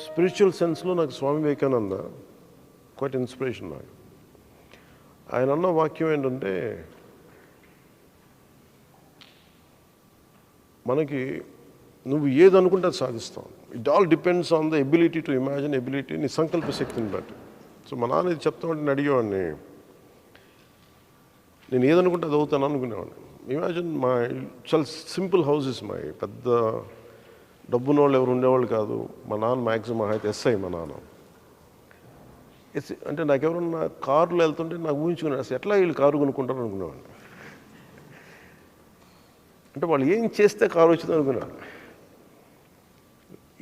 Spiritual సెన్స్లో నాకు Swami Vivekananda quiet inspiration నాకు. ఆయన అన్న వాక్యం ఏంటంటే, మనకి నువ్వు ఏది అనుకుంటే అది సాధిస్తావు. It all depends on the ability to imagine, ability నీ సంకల్ప శక్తిని బట్టి. సో మా నాన్న ఇది చెప్తా ఉంటే నేను అడిగేవాడిని, నేను ఏదనుకుంటే అది అవుతాను అనుకునేవాడిని. ఇమాజిన్ చాలా సింపుల్ హౌసెస్ మావి, పెద్ద డబ్బున్న వాళ్ళు ఎవరు ఉండేవాళ్ళు కాదు. మా నాన్న మ్యాక్సిమం అయితే ఎస్ఐ మా నాన్న. అంటే నాకు ఎవరన్నా కారులో వెళ్తుంటే నాకు ఊహించుకున్నాను, అసలు ఎట్లా వీళ్ళు కారు కొనుక్కుంటారు అనుకునేవాడిని. అంటే వాళ్ళు ఏం చేస్తే కారు వచ్చింది అనుకున్నాను.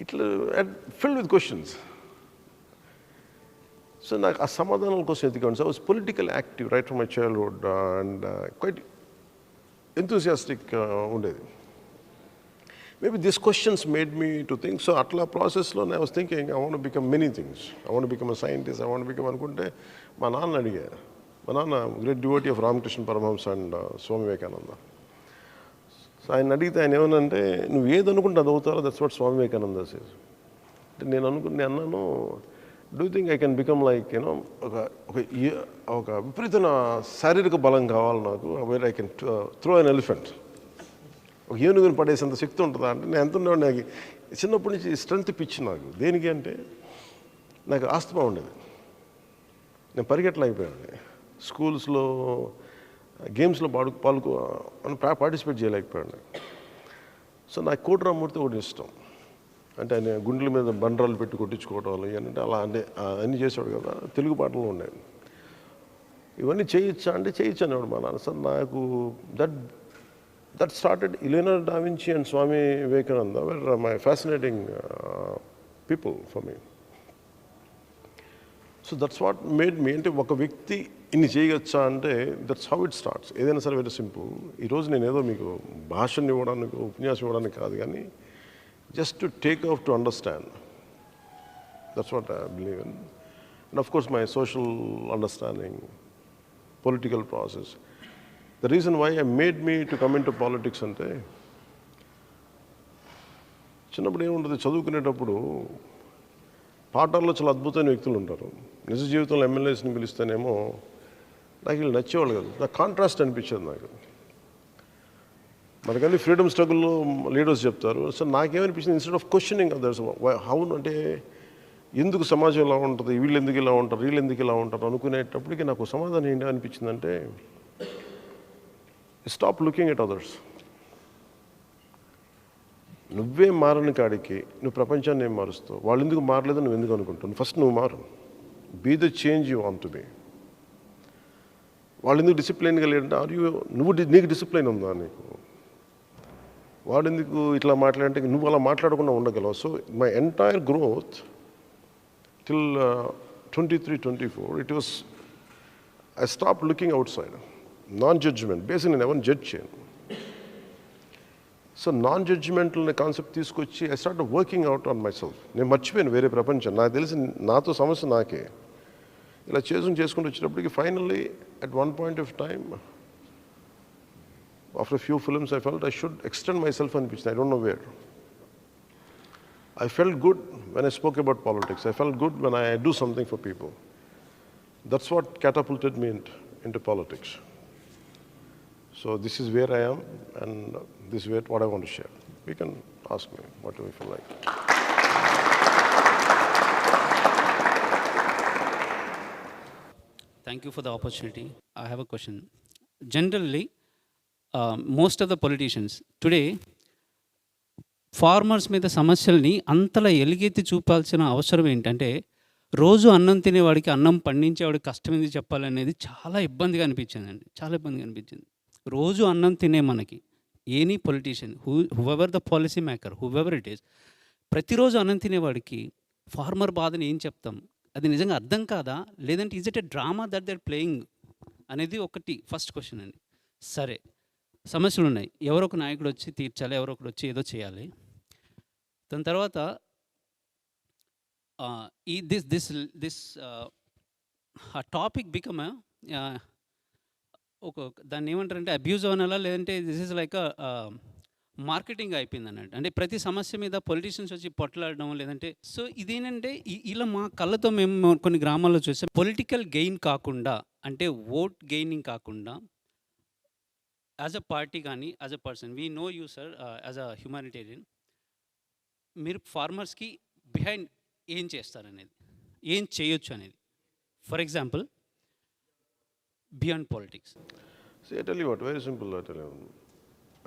ఇట్లా ఫిల్డ్ విత్ క్వశ్చన్స్. సో నాకు ఆ సమాధానాల కోసం ఎత్తుకోండి. So I was political active right from my childhood and quite enthusiastic ఉండేది. Maybe this questions made me to think. So అట్లా ప్రాసెస్లో I was thinking I want become many things. I want become a scientist, I want become అనుకుంటే మా నాన్న అడిగా. మా నాన్న great devotee of Ramakrishna Paramahamsa and Swami Vivekananda. So ఆయన అడిగితే ఆయన ఏమనంటే, నువ్వు ఏది అనుకుంటే అది అవుతారో, that's what Swami Vivekananda says. అంటే నేను అన్నాను, do think I can become like you know ఒక విపరీతమైన శారీరక బలం కావాలి నాకు, where I can throw an elephant. ఒక ఏనుగుని పడేసేంత శక్తి ఉంటుందా అంటే, నేను ఎంత ఉండేవాడు. నాకు చిన్నప్పటి నుంచి స్ట్రెంత్ పిచ్చి నాకు. దేనికి అంటే, నాకు ఆస్తమా ఉండేది. నేను పరిగెట్టలేకపోయాను. స్కూల్స్లో గేమ్స్లో పార్టిసిపేట్ చేయలేకపోయాను. సో నాకు కోటరామూర్తి ఒకటి ఇష్టం. అంటే ఆయన గుండెల మీద బండరాలు పెట్టి కొట్టించుకోవడం ఇవన్నీ అలా అంటే అన్నీ చేసేవాడు కదా. తెలుగు పాటలు ఉన్నాయి. ఇవన్నీ చేయొచ్చా అంటే చేయొచ్చు అనేవాడు మా నాన్న. సార్ నాకు that started. Leonardo da Vinci and Swami Vivekananda were my fascinating people for me. So that's what made me. అంటే ఒక వ్యక్తి ఇన్ని చేయగచ్చా అంటే దట్స్ హౌ ఇట్ స్టార్ట్స్. ఏదైనా సరే వెరీ సింపుల్. ఈరోజు నేను ఏదో మీకు భాషను ఇవ్వడానికి, ఉపన్యాసం ఇవ్వడానికి కాదు, కానీ just to take off to understand. That's what I believe in. And of course my social understanding, political process. The reason why I made me to come into politics ante, చిన్నప్పుడు ఏముంటుంది, చదువుకునేటప్పుడు పాఠాల్లో చాలా అద్భుతమైన వ్యక్తులు ఉంటారు. నిజ జీవితంలో ఎమ్మెల్యేస్ని పిలిస్తేనేమో నాకు వీళ్ళు నచ్చేవాళ్ళు కాదు. నాకు కాంట్రాస్ట్ అనిపించేది నాకు. మనకన్నీ ఫ్రీడమ్ స్ట్రగుల్లో లీడర్స్ చెప్తారు. సో నాకేమనిపించింది, instead of questioning others how అంటే ఎందుకు సమాజం ఇలా ఉంటుంది, వీళ్ళు ఎందుకు ఇలా ఉంటారు, వీళ్ళు ఎందుకు ఇలా ఉంటారు అనుకునేటప్పటికి నాకు సమాధానం ఏంటి అనిపించిందంటే, స్టాప్ లుకింగ్ ఎట్ అదర్స్. నువ్వే మారని కాడికి నువ్వు ప్రపంచాన్ని ఏం మారుస్తావు? వాళ్ళు ఎందుకు మారలేదు నువ్వు ఎందుకు అనుకుంటావు? ఫస్ట్ నువ్వు మారు. Be the change you want to be. వాళ్ళు ఎందుకు డిసిప్లైన్గా లేదంటే నీకు డిసిప్లైన్ ఉందా? నీకు వాడు ఎందుకు ఇట్లా మాట్లాడంటే నువ్వు అలా మాట్లాడకుండా ఉండగలవు. So my entire growth till 23-24 it was I stop looking outside. Non judgement basic. నేను ఎవరిని జడ్జ్ చేయను. సో నాన్ జడ్జిమెంటల్ అనే కాన్సెప్ట్ తీసుకొచ్చి I start working out on myself. నేను మర్చిపోయాను వేరే ప్రపంచం. నాకు తెలిసి నాతో సమస్య నాకే. ఇలా చేసుకుంటూ వచ్చేటప్పటికి finally at one point of time, after a few films, I felt I should extend myself and pitch. I don't know where. I felt good when I spoke about politics. I felt good when I do something for people. That's what catapulted me into politics. So this is where I am, and this is what I want to share. You can ask me whatever you feel like. Thank you for the opportunity. I have a question. Generally, most of the politicians today, farmers మీద సమస్యల్ని అంతలా ఎలుగెత్తి చూపాల్సిన అవసరం ఏంటంటే, రోజు అన్నం తినేవాడికి అన్నం పండించేవాడికి కష్టం ఏంది చెప్పాలనేది చాలా ఇబ్బందిగా అనిపించిందండి. చాలా ఇబ్బందిగా అనిపించింది. రోజు అన్నం తినే మనకి any politician, whoever the policy maker, whoever it is, ప్రతిరోజు అన్నం తినేవాడికి ఫార్మర్ బాధని ఏం చెప్తాం? అది నిజంగా అర్థం కాదా, లేదంటే is it a drama that they are playing అనేది ఒకటి ఫస్ట్ క్వశ్చన్ అండి. సరే, సమస్యలు ఉన్నాయి, ఎవరో ఒక నాయకుడు వచ్చి తీర్చాలి, ఎవరో ఒకరు వచ్చి ఏదో చేయాలి. దాని తర్వాత ఈ దిస్ టాపిక్ బికమ్ ఒక దాన్ని ఏమంటారంటే అబ్యూజ్ అనాలా, లేదంటే దిస్ ఈజ్ లైక్ మార్కెటింగ్ అయిపోయిందన్నట్టు. అంటే ప్రతి సమస్య మీద పొలిటీషియన్స్ వచ్చి పొట్లాడడం లేదంటే సో ఇదేంటంటే ఇలా మా కళ్ళతో మేము కొన్ని గ్రామాల్లో చూసాం. పొలిటికల్ గెయిన్ కాకుండా అంటే ఓట్ గెయినింగ్ కాకుండా యాజ్ అ పార్టీ కానీ as a person we know you sir as a humanitarian మీరు ఫార్మర్స్కి బిహైండ్ ఏం చేస్తారనేది ఏం చేయొచ్చు అనేది. For example beyond politics. I tell you what very simple. I tell you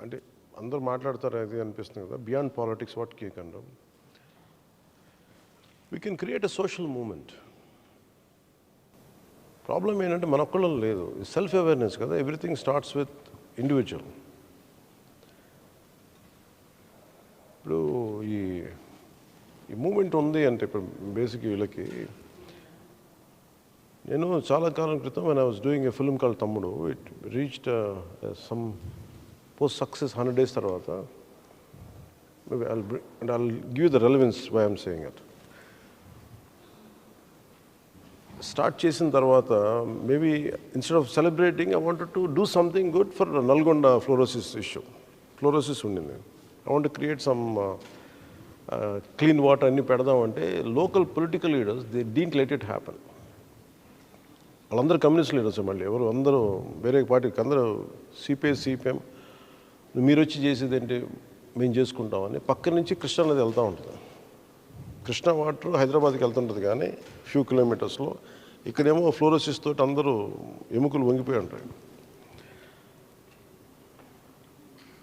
అంటే అందరూ మాట్లాడతారు అది అనిపిస్తుంది కదా. బియాండ్ పాలిటిక్స్ వాట్ కేక్ అంటాం. We can create a social moment. Problem ఏంటంటే మన ఒక్కళ్ళం లేదు, సెల్ఫ్ అవేర్నెస్ కదా. Everything starts with individual. ఇప్పుడు ఈ మూమెంట్ ఉంది అంటే ఇప్పుడు బేసిక్ వీళ్ళకి నేను చాలా కాలం క్రితం when I was doing a film called తమ్ముడు, it reached some post success 100 days తర్వాత maybe I'll give you the relevance why I'm saying it. Start చేసిన తర్వాత maybe instead of celebrating I wanted to do something good for Nalgonda fluorosis issue. Fluorosis ఉండింది. I want create some clean water అన్నీ పెడదామంటే local political leaders they didn't let it happen. వాళ్ళందరూ communist leaders మళ్ళీ ఎవరు అందరూ వేరే పార్టీకి అందరూ సిపిఎం మీరు వచ్చి చేసేది ఏంటి మేము చేసుకుంటామని పక్క నుంచి కృష్ణా నది వెళ్తూ ఉంటుంది. కృష్ణా వాటర్ హైదరాబాద్కి వెళ్తుంటుంది కానీ ఫ్యూ కిలోమీటర్స్లో. ఇక్కడేమో ఫ్లోరోసిస్ తోటి అందరూ ఎముకలు వంగిపోయి ఉంటాయి.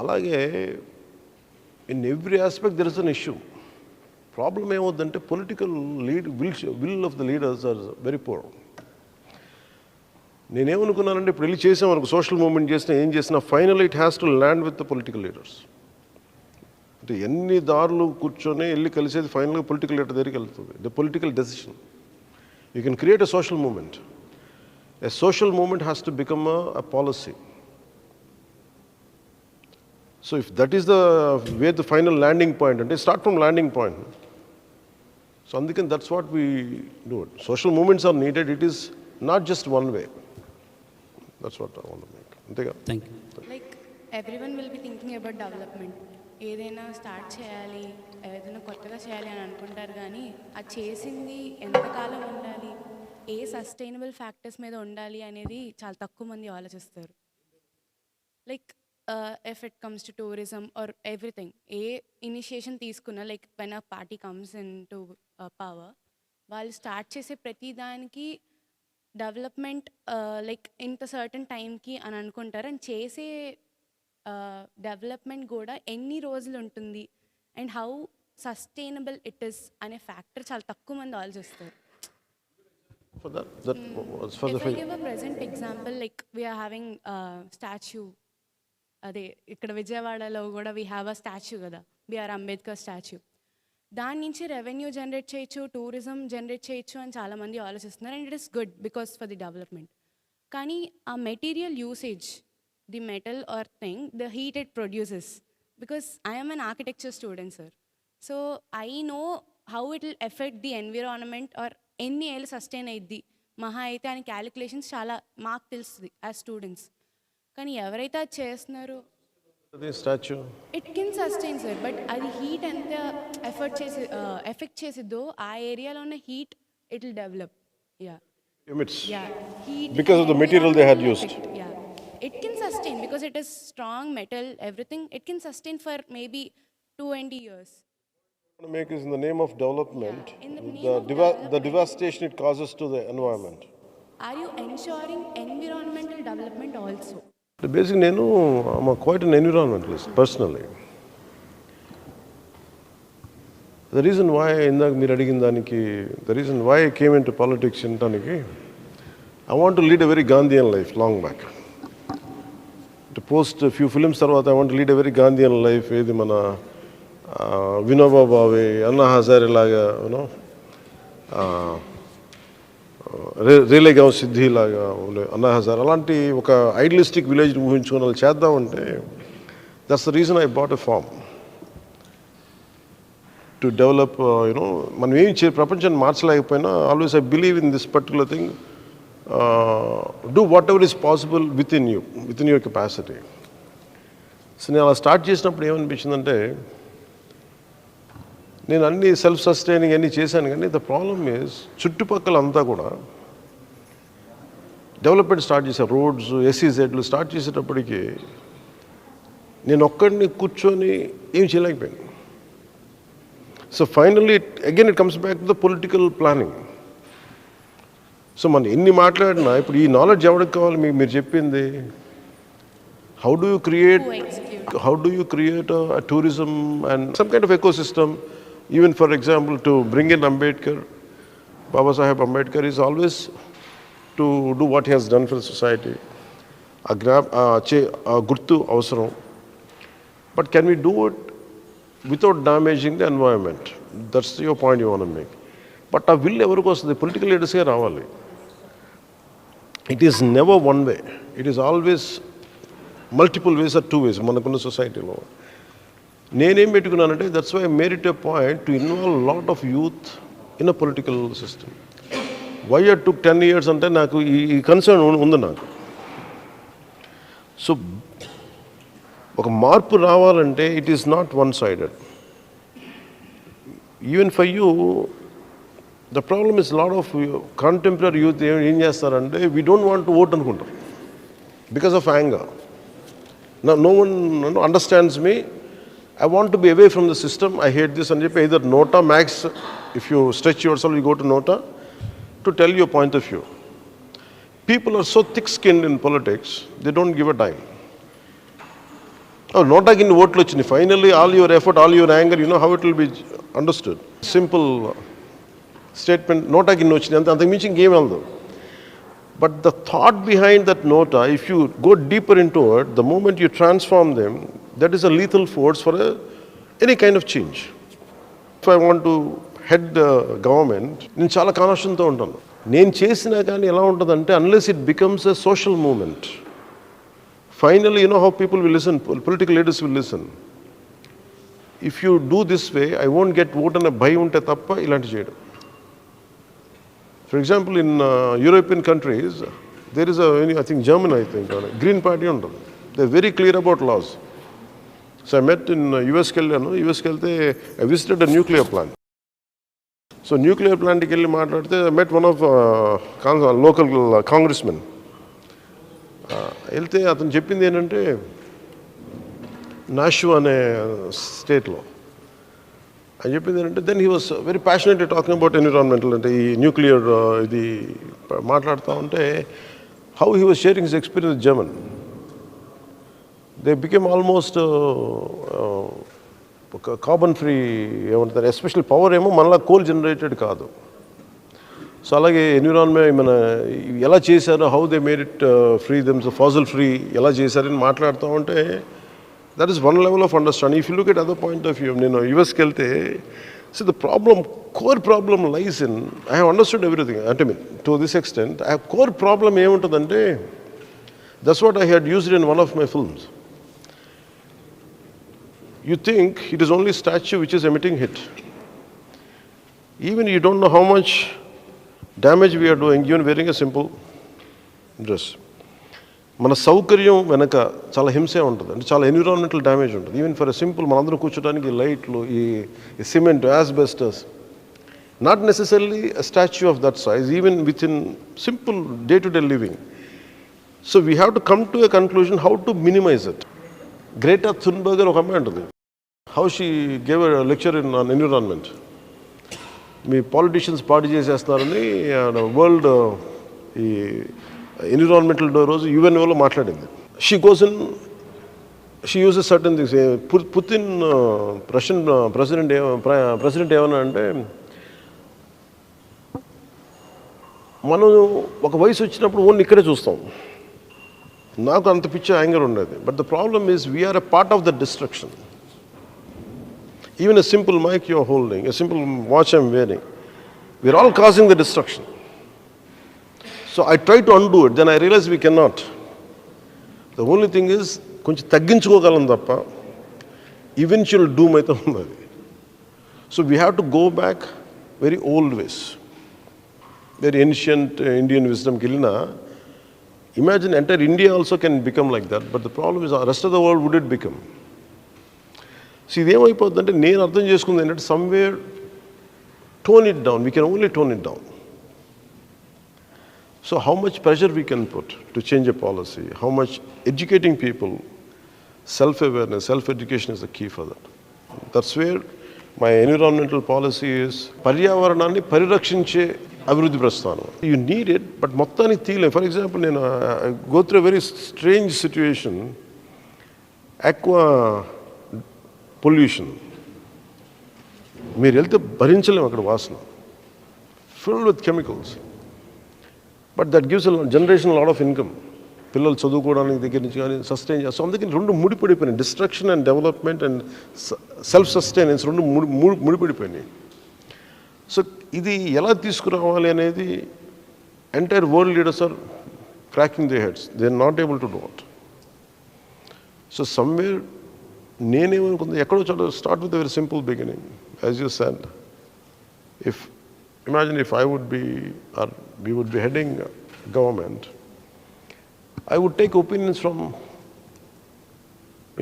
అలాగే in every aspect there is an issue. Problem ఏమవుద్దంటే political will of the leaders are very poor. నేనేమనుకున్నానంటే ఇప్పుడు వెళ్ళి చేసామనుకో సోషల్ మూవ్మెంట్ చేసినా ఏం చేసినా final it has to land with the political leaders. అంటే ఎన్ని దారులు కూర్చొని వెళ్ళి కలిసేది ఫైనల్గా పొలిటికల్ లీడర్ దగ్గరికి వెళ్తుంది. The political decision. You can create a social movement. A social movement has to become a policy. So if that is the way the final landing point అంటే start from landing point. So అందుకని that's what we do it. Social movements are needed. It is not just one way. That's what I want to make. అంతేగా. Thank you. Like everyone will be thinking about development. ఏదైనా start చేయాలి, ఏదైనా కొత్తగా చేయాలి అని అనుకుంటారు కానీ అది చేసింది ఎంతకాలం ఉండాలి, ఏ సస్టైనబుల్ ఫ్యాక్టర్స్ మీద ఉండాలి అనేది చాలా తక్కువ మంది ఆలోచిస్తారు. Like if it comes to tourism or everything, ఏ ఇనిషియేషన్ తీసుకున్నా like when a party comes in to power, వాళ్ళు స్టార్ట్ చేసే ప్రతి దానికి డెవలప్మెంట్ లైక్ ఇంత సర్టన్ టైంకి అని అనుకుంటారు. అండ్ చేసే డెవలప్మెంట్ కూడా ఎన్ని రోజులు ఉంటుంది and how sustainable it is అనే ఫ్యాక్టర్ చాలా తక్కువ మంది ఆలోచిస్తారు. If I give a present example, like we are having a statue. అదే ఇక్కడ విజయవాడలో కూడా we have a statue కదా, బిఆర్ అంబేద్కర్ స్టాచ్యూ. దాని నుంచి రెవెన్యూ జనరేట్ చేయొచ్చు, టూరిజం జనరేట్ చేయొచ్చు అని చాలామంది ఆలోచిస్తున్నారు. And it is good because for the development. కానీ ఆ material usage, the metal or thing, the heat it produces, because I am an architecture student sir. So I know how it will effect the environment or ఎన్ని ఏళ్ళు sustain అయ్యిద్ది మహా అయితే అని calculations చాలా మాకు తెలుస్తుంది యాజ్ స్టూడెంట్స్. కానీ ఎవరైతే అది చేస్తున్నారో statue it can sustain sir, but అది హీట్ ఎంత ఎఫెక్ట్ చేసిద్దో ఆ ఏరియాలో ఉన్న heat it will develop. emits heat because of the material they had used. It can sustain because it is strong metal, everything. It can sustain for maybe 20 years. What I make is in the name of development, In the name of development. the devastation it causes to the environment. Are you ensuring environmental development also? Basically, I'm quite an environmentalist personally. The reason why the reason why I came into politics in Taniki, I want to lead a very Gandhian life long back. To post a few films tarvata I want to lead a very Gandhian life. Edi mana Vinoba Bhave, Anna Hazare laga, రేలేగావ్ సిద్ధి లాగా అన్నా హజార్ అలాంటి ఒక idealistic village ఊహించుకుని వాళ్ళు చేద్దామంటే that's the reason I bought a farm to develop. మనం ఏం ప్రపంచాన్ని మార్చలేకపోయినా always I believe in this particular thing. Do whatever is possible within your capacity. So నేను అలా స్టార్ట్ చేసినప్పుడు ఏమనిపించిందంటే, నేను అన్ని సెల్ఫ్ సస్టైనింగ్ అన్నీ చేశాను, కానీ ద ప్రాబ్లమ్ ఈజ్ చుట్టుపక్కల అంతా కూడా డెవలప్మెంట్ స్టార్ట్ చేశారు. రోడ్స్, ఎస్సీజెడ్లు స్టార్ట్ చేసేటప్పటికి నేను ఒక్కడిని కూర్చొని ఏం చేయలేకపోయాను. So finally it comes back to the political planning. So మనం ఎన్ని మాట్లాడినా ఇప్పుడు ఈ నాలెడ్జ్ ఎవరికి కావాలి? మీరు చెప్పింది how do you create a tourism and some kind of ecosystem, even for example to bring in Ambedkar, Baba Saheb Ambedkar is always to do what he has done for the society. Gurtu avasaram, but can we do it without damaging the environment? That's your point you want to make. But a will ever goes, the political leaders here ravali. It is never one way, it is always multiple ways or two ways manakuన్న సొసైటీలో. నేనేం పెట్టుకున్నానంటే, that's why I made it a point to involve lot of youth in a political system. Why I took 10 years అంటే నాకు ఈ concern ఉంది నాకు. So ఒక మార్పు రావాలంటే it is not one sided. Even for you the problem is lot of contemporary youth ఏం చేస్తారంటే, we don't want to vote అనుకుంటారు because of anger. No one understands me. I want to be away from the system. I hate this. And either nota max, if you stretch yourself, you go to nota to tell your point of view. People are so thick-skinned in politics, they don't give a dime. Oh, nota kin vote lochini. Finally, all your effort, all your anger, you know how it will be understood. Simple statement. Nota kin lochini. Anta minchi game aldo. But the thought behind that nota, if you go deeper into it, the moment you transform them, that is a lethal force for any kind of change. If I want to head the government, నేను చాలా కాన్షియస్తో ఉంటాను. నేను చేసినా కానీ ఎలా ఉంటుందంటే, unless it becomes a social movement, finally you know how people will listen, political leaders will listen. If you do this way, I won't get vote అనే భయం ఉంటే తప్ప ఇలాంటి చేయడం. For example, in European countries, there is I think German, Green Party ఉంటుంది. They're very clear about laws. So I met in US వెళ్ళాను. యూఎస్కి వెళ్తే I visited a nuclear plant. So nuclear plant కి వెళ్ళి మాట్లాడితే I met one of local congressmen. వెళ్తే అతను చెప్పింది ఏంటంటే, నాషు అనే స్టేట్లో అని చెప్పింది ఏంటంటే, then he was very passionately talking about environmental, అంటే ఈ న్యూక్లియర్ ఇది మాట్లాడుతూ ఉంటే, how he was sharing his experience with German. They became almost ఒక కార్బన్ ఫ్రీ ఏమంటారు, ఎస్పెషల్లీ పవర్ ఏమో మనలా కోల్ జనరేటెడ్ కాదు. సో అలాగే ఎన్విరాన్మెంట్ మన ఎలా చేశారో, how they made it free them's fossil free ఎలా చేశారని మాట్లాడుతూ ఉంటే, that is one level of understanding. If you look at other point of view, US kelte, see the core problem lies in, I have understood everything, to this extent, I have core problem emuntadante, that's what I had used in one of my films. You think it is only statue which is emitting heat. Even you don't know how much damage we are doing, even wearing a simple dress. మన సౌకర్యం వెనక చాలా హింసే ఉంటుంది, అంటే చాలా environmental damage ఉంటుంది. Even for a simple మనందరం కూర్చోడానికి లైట్లు, ఈ cement, asbestos, not necessary a statue of that size, even within simple day to day living. So we have to come to a conclusion how to minimise it. Greta Thunberg ఒక అమ్మాయి ఉంటుంది, how she gave a lecture in environment. మీ politicians party చేసేస్తున్నారని world ఈ environmental day రోజు యుఎన్ఓలో మాట్లాడింది. She goes in, she uses certain things. Putin Russian president ఏమన్నా అంటే, మనం ఒక వయసు వచ్చినప్పుడు ఓన్లీ ఇక్కడే చూస్తాం. నాకు అంత పిచ్చే యాంగర్ ఉండేది. But the problem is we are a part of the destruction. Even a simple mic you are holding, a simple watch I'm wearing, we are all causing the destruction. So I try to undo it, then I realize we cannot. The only thing is, కొంచెం తగ్గించుకోగలం తప్ప eventual doom అయితే ఉన్నది. So we have to go back very old ways, very ancient Indian wisdomకి వెళ్ళినా Imagine entire India also can become like that, but the problem is the rest of the world would it become? See, ఇదేమైపోతుందంటే నేను అర్థం చేసుకుంది ఏంటంటే somewhere tone it down. We can only tone it down. So how much pressure we can put to change a policy, how much educating people, self-awareness, self-education is the key for that. That's where my environmental policy is పర్యావరణాన్ని పరిరక్షించే అభివృద్ధి ప్రస్థానం. You need it, but మొత్తానికి తీయలేం. For example, నేను go through a very strange situation, aqua pollution. మీరు వెళ్తే భరించలేము అక్కడ వాసన, filled with chemicals. But that gives a generation a lot of income. పిల్లలు చదువుకోవడానికి దగ్గర నుంచి కానీ సస్టైన్ చేస్తాం. సో అందుకని రెండు ముడిపడిపోయినాయి, destruction and development and self sustenance రెండు ముడిపడిపోయినాయి. సో ఇది ఎలా తీసుకురావాలి అనేది entire world leaders are cracking they heads, they are not able to do it. So somewhere నేనేమనుకుంది ఎక్కడో చోట start with very simple beginning. As you said, imagine if I would be, or we would be heading government, I would take opinions from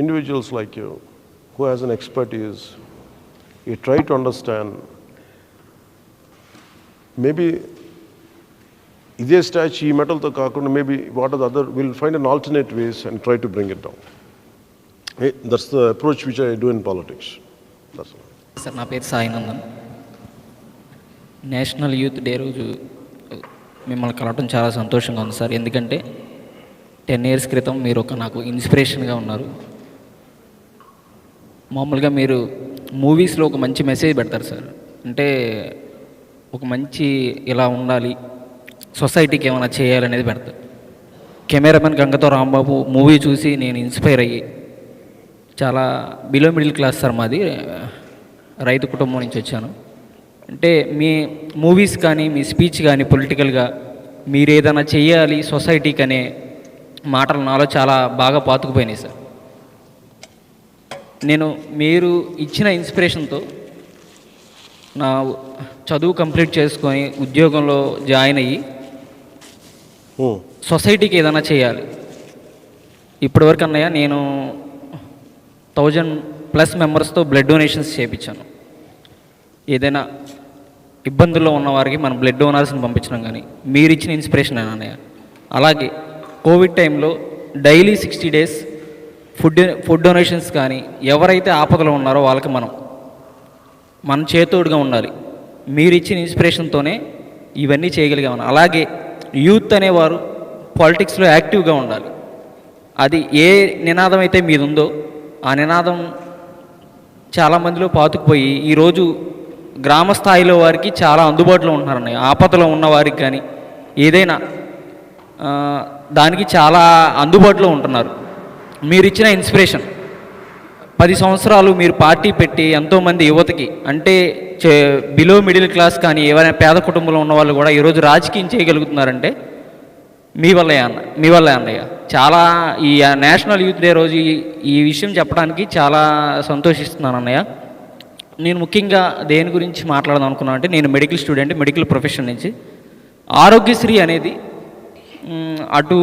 individuals like you, who has an expertise. You try to understand, maybe ఇదే statue ఈ మెటల్తో కాకుండా maybe what are the other, we'll find an alternate ways and try to bring it down. That's the approach which I do in politics. That's all. Sir, నా పేరు Sainandan. National youth day రోజు మిమ్మల్ని కలవటం చాలా సంతోషంగా ఉంది సార్. ఎందుకంటే 10 years క్రితం మీరు నాకు ఇన్స్పిరేషన్గా ఉన్నారు. మామూలుగా మీరు మూవీస్లో ఒక మంచి మెసేజ్ పెడతారు సార్. అంటే ఒక మంచి ఇలా ఉండాలి, సొసైటీకి ఏమైనా చేయాలనేది పెడతారు. కెమెరామెన్ గంగతో రాంబాబు మూవీ చూసి నేను ఇన్స్పైర్ అయ్యి, చాలా బిలో మిడిల్ క్లాస్ సార్ మాది, రైతు కుటుంబం నుంచి వచ్చాను. అంటే మీ మూవీస్ కానీ మీ స్పీచ్ కానీ పొలిటికల్గా మీరు ఏదైనా చెయ్యాలి సొసైటీకి అనే మాటలు నాలో చాలా బాగా పాతుకుపోయినాయి సార్. నేను మీరు ఇచ్చిన ఇన్స్పిరేషన్తో నా చదువు కంప్లీట్ చేసుకొని ఉద్యోగంలో జాయిన్ అయ్యి సొసైటీకి ఏదైనా చేయాలి. ఇప్పటివరకు అన్నయ్య నేను 1000+ మెంబర్స్తో బ్లడ్ డొనేషన్స్ చేయించాను. ఏదైనా ఇబ్బందుల్లో ఉన్నవారికి మనం బ్లడ్ డోనర్స్ని పంపించడం కానీ మీరు ఇచ్చిన ఇన్స్పిరేషన్ అన్నయ్య. అలాగే కోవిడ్ టైంలో డైలీ 60 days ఫుడ్ డొనేషన్స్ కానీ ఎవరైతే ఆపదలో ఉన్నారో వాళ్ళకి మన చేతోడుగా ఉండాలి. మీరు ఇచ్చిన ఇన్స్పిరేషన్తోనే ఇవన్నీ చేయగలిగామని. అలాగే యూత్ అనేవారు పాలిటిక్స్లో యాక్టివ్గా ఉండాలి. అది ఏ నినాదం అయితే మీద ఉందో ఆ నినాదం చాలామందిలో పాతుకుపోయి ఈరోజు గ్రామ స్థాయిలో వారికి చాలా అందుబాటులో ఉంటున్నారన్నయ్య. ఆపదలో ఉన్న వారికి కానీ ఏదైనా దానికి చాలా అందుబాటులో ఉంటున్నారు. మీరు ఇచ్చిన ఇన్స్పిరేషన్ 10 సంవత్సరాలు మీరు పార్టీ పెట్టి ఎంతోమంది యువతకి, అంటే బిలో మిడిల్ క్లాస్ కానీ ఏవైనా పేద కుటుంబంలో ఉన్న వాళ్ళు కూడా ఈరోజు రాజకీయం చేయగలుగుతున్నారంటే మీ వల్లే అన్నయ్య. చాలా ఈ నేషనల్ యూత్ డే రోజు ఈ విషయం చెప్పడానికి చాలా సంతోషిస్తున్నాను అన్నయ్య. నేను ముఖ్యంగా దేని గురించి మాట్లాడదాం అనుకున్నాను అంటే, నేను మెడికల్ స్టూడెంట్, మెడికల్ ప్రొఫెషన్ నుంచి. ఆరోగ్యశ్రీ అనేది అటు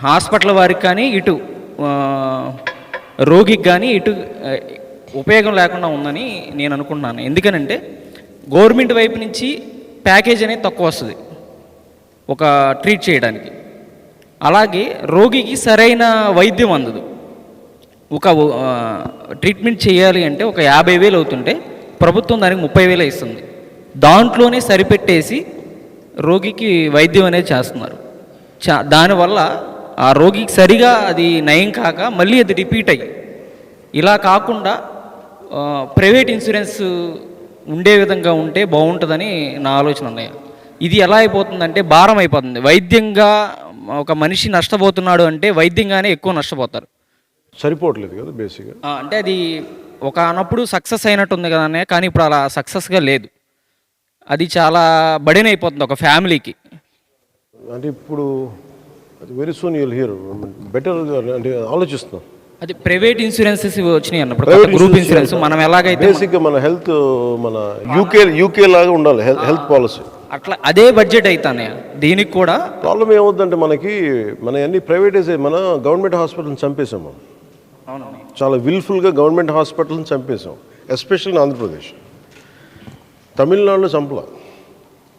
హాస్పిటల్ వారికి కానీ ఇటు రోగికి కానీ ఇటు ఉపయోగం లేకుండా ఉందని నేను అనుకుంటున్నాను. ఎందుకనంటే గవర్నమెంట్ వైపు నుంచి ప్యాకేజ్ అనేది తక్కువ వస్తుంది ఒక ట్రీట్ చేయడానికి. అలాగే రోగికి సరైన వైద్యం అందదు. ఒక ట్రీట్మెంట్ చేయాలి అంటే ఒక 50,000 అవుతుంటే ప్రభుత్వం దానికి 30,000 ఇస్తుంది. దాంట్లోనే సరిపెట్టేసి రోగికి వైద్యం అనేది చేస్తున్నారు. దానివల్ల ఆ రోగికి సరిగా అది నయం కాక మళ్ళీ అది రిపీట్ అయ్యి, ఇలా కాకుండా ప్రైవేట్ ఇన్సూరెన్స్ ఉండే విధంగా ఉంటే బాగుంటుందని నా ఆలోచన అన్నయ్య. ఇది ఎలా అయిపోతుందంటే భారం అయిపోతుంది. వైద్యంగా ఒక మనిషి నష్టపోతున్నాడు అంటే వైద్యంగానే ఎక్కువ నష్టపోతారు. సరిపోవట్లేదు కదా బేసిక్గా. అంటే అది ఒక అన్నప్పుడు సక్సెస్ అయినట్టుంది కదా అన్నయ్య, కానీ ఇప్పుడు అలా సక్సెస్గా లేదు. అది చాలా బర్డెన్ అయిపోతుంది ఒక ఫ్యామిలీకి. అంటే ఇప్పుడు very soon you'll here better అంటే ఆలోచిస్తున్నాం. అది ప్రైవేట్ ఇన్సూరెన్సెస్ వచ్చినాయి అన్నప్పుడు, గ్రూప్ ఇన్సూరెన్స్ మనం ఎలాగైతే బేసిక్గా మన హెల్త్ మన యూకే లాగా ఉండాలి హెల్త్ పాలసీ. అట్లా అదే బడ్జెట్ అవుతానే దీనికి కూడా. ప్రాబ్లం ఏమవుతుందంటే మన అన్ని ప్రైవేటైజ్ మన గవర్నమెంట్ హాస్పిటల్ని చంపేసాం మనం. అవునండి. చాలా విల్ఫుల్గా గవర్నమెంట్ హాస్పిటల్ని చంపేసాం, ఎస్పెషల్లీ ఆంధ్రప్రదేశ్. తమిళనాడులో చంపల.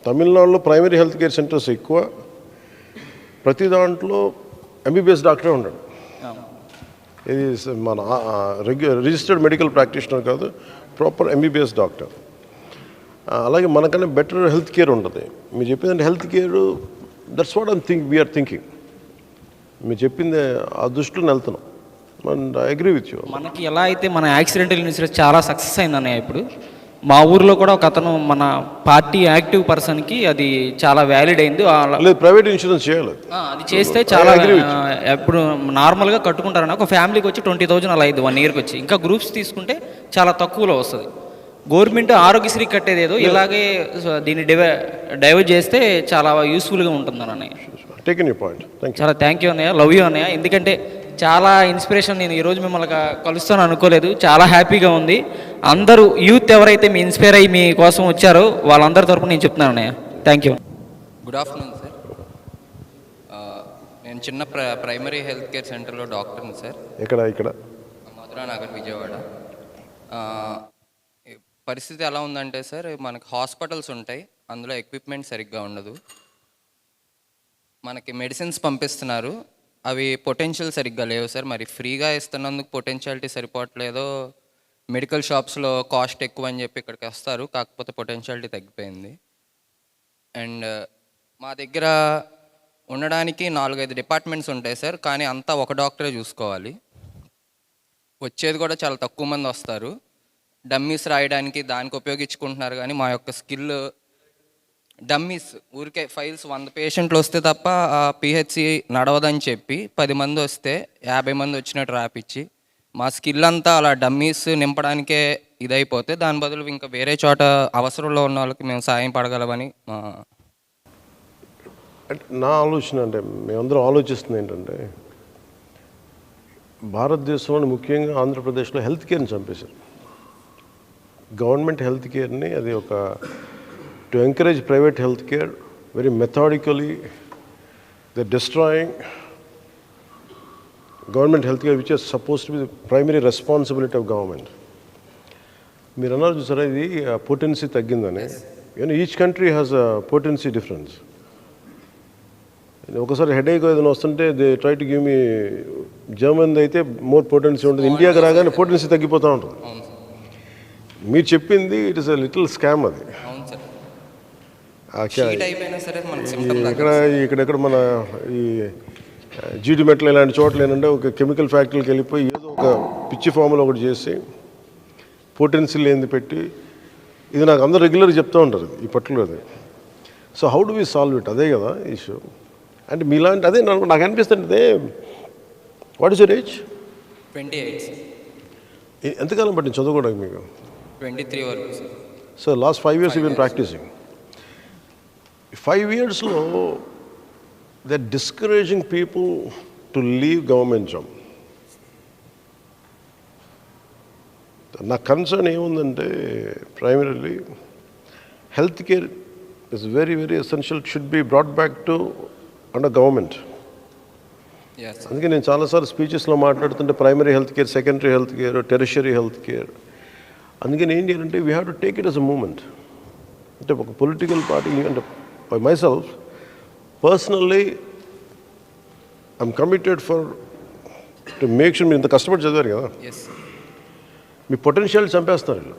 తమిళనాడులో ప్రైమరీ హెల్త్ కేర్ సెంటర్స్ ఎక్కువ, ప్రతి దాంట్లో ఎంబీబీఎస్ డాక్టరే ఉన్నాడు. ఇది మన రిజిస్టర్డ్ మెడికల్ ప్రాక్టీషనర్ కాదు, ప్రాపర్ ఎంబీబీఎస్ డాక్టర్. అలాగే మనకన్నా బెటర్ హెల్త్ కేర్ ఉంటుంది. మీరు చెప్పిందంటే health care, that's what we are thinking. మీరు చెప్పింది ఆ దృష్టిలో వెళ్తున్నాం. And I agree with you. మనకి ఎలా అయితే మన యాక్సిడెంటల్ ఇన్సూరెన్స్ చాలా సక్సెస్ అయిందన్నయ్య. ఇప్పుడు మా ఊర్లో కూడా ఒక అతను మన పార్టీ యాక్టివ్ పర్సన్కి అది చాలా వ్యాలిడ్ అయింది. లేదు, ప్రైవేట్ ఇన్సూరెన్స్ చేయాలి. అది చేస్తే చాలా ఇప్పుడు నార్మల్గా కట్టుకుంటారని ఒక ఫ్యామిలీకి వచ్చి 20,000 అలా అయింది 1 ఇయర్కి వచ్చి. ఇంకా గ్రూప్స్ తీసుకుంటే చాలా తక్కువలో వస్తుంది. గవర్నమెంట్ ఆరోగ్యశ్రీ కట్టేది ఏదో ఇలాగే దీన్ని డైవర్ట్ చేస్తే చాలా యూస్ఫుల్గా ఉంటుందని అన్నయ్య. Taken your point. చాలా థ్యాంక్ యూ అన్నయ్య, లవ్ యూ అన్నయ్య. ఎందుకంటే చాలా ఇన్స్పిరేషన్. నేను ఈరోజు మిమ్మల్ని కలుస్తాను అనుకోలేదు, చాలా హ్యాపీగా ఉంది. అందరూ యూత్ ఎవరైతే మీ ఇన్స్పైర్ అయ్యి మీ కోసం వచ్చారో వాళ్ళందరి తరపున నేను చెప్తున్నాను అన్నయ్య. Thank you. Good afternoon sir. నేను చిన్న ప్రైమరీ హెల్త్ కేర్ సెంటర్లో డాక్టర్ని సార్. ఇక్కడ మధురా నగర్, విజయవాడ. పరిస్థితి ఎలా ఉందంటే సార్, మనకి హాస్పిటల్స్ ఉంటాయి, అందులో ఎక్విప్మెంట్ సరిగ్గా ఉండదు. మనకి మెడిసిన్స్ పంపిస్తున్నారు, అవి పొటెన్షియల్ సరిగ్గా లేవు సార్. మరి ఫ్రీగా ఇస్తున్నందుకు పొటెన్షియాలిటీ సరిపోవట్లేదో, మెడికల్ షాప్స్లో కాస్ట్ ఎక్కువ అని చెప్పి ఇక్కడికి వస్తారు, కాకపోతే పొటెన్షియాలిటీ తగ్గిపోయింది. అండ్ మా దగ్గర ఉండడానికి 4-5 డిపార్ట్మెంట్స్ ఉంటాయి సార్, కానీ అంతా ఒక డాక్టరే చూసుకోవాలి. వచ్చేది కూడా చాలా తక్కువ మంది వస్తారు. డమ్మీస్ రాయడానికి దానికి ఉపయోగించుకుంటున్నారు, కానీ మా యొక్క స్కిల్ డమ్మీస్ ఊరికే ఫైల్స్ 100 పేషెంట్లు వస్తే తప్ప పిహెచ్సి నడవదని చెప్పి 10 మంది వస్తే 50 మంది వచ్చినట్టు రాపిచ్చి మా స్కిల్ అంతా అలా డమ్మీస్ నింపడానికే ఇదైపోతే, దాని బదులు ఇంకా వేరే చోట అవసరంలో ఉన్న వాళ్ళకి మేము సాయం పడగలమని. నా ఆలోచన అంటే మేమందరం ఆలోచిస్తుంది ఏంటంటే, భారతదేశంలో ముఖ్యంగా ఆంధ్రప్రదేశ్లో హెల్త్ కేర్ని చంపేశారు. గవర్నమెంట్ హెల్త్ కేర్ని అది ఒక to encourage private health care very methodically they destroying government health care which is suppose to be the primary responsibility of government. మీరు అన్నారు చూసారా, ఇది పొటెన్సీ తగ్గిందని. Each country has a potency difference. ఒకసారి headache ఏదైనా వస్తుంటే they try to give me, German అయితే more potency ఉంటుంది, ఇండియాకి రాగానే పొటెన్సీ తగ్గిపోతూ ఉంటుంది. మీరు చెప్పింది it is a little scam అది. ఇక్కడ మన ఈ జీడిమెట్లు ఇలాంటి చోట్ల ఏంటంటే ఒక కెమికల్ ఫ్యాక్టరీకి వెళ్ళిపోయి ఏదో ఒక పిచ్చి ఫామ్లో ఒకటి చేసి పొటెన్సీ లేనిది పెట్టి, ఇది నాకు అందరూ రెగ్యులర్గా చెప్తూ ఉంటారు ఈ పర్టికులర్ది. So how do we solve it, అదే కదా ఇష్యూ. అంటే మీలాంటి అదే నాకు అనిపిస్తుంది. What is your age? 28. ఎంతకాలం పట్టింది చదువుకోవడానికి మీకు? 23 వరకు sir. So last 5 years you been practising. 5 yearsలో they discouraging people to leave government job. నా కన్సర్న్ ఏముందంటే, primarily health care is very very essential, should be brought back to under government. అందుకే నేను చాలాసార్లు స్పీచెస్లో మాట్లాడుతుంటే primary health care, secondary health care, tertiary health care. అందుకని ఏం చేయాలంటే we have to take it as a moment. అంటే ఒక పొలిటికల్ పార్టీ అంటే by myself personally I'm committed for to make sure. మీరు ఇంత కష్టపడి చదివారు కదా, మీ పొటెన్షియల్ చంపేస్తున్నారు వీళ్ళు.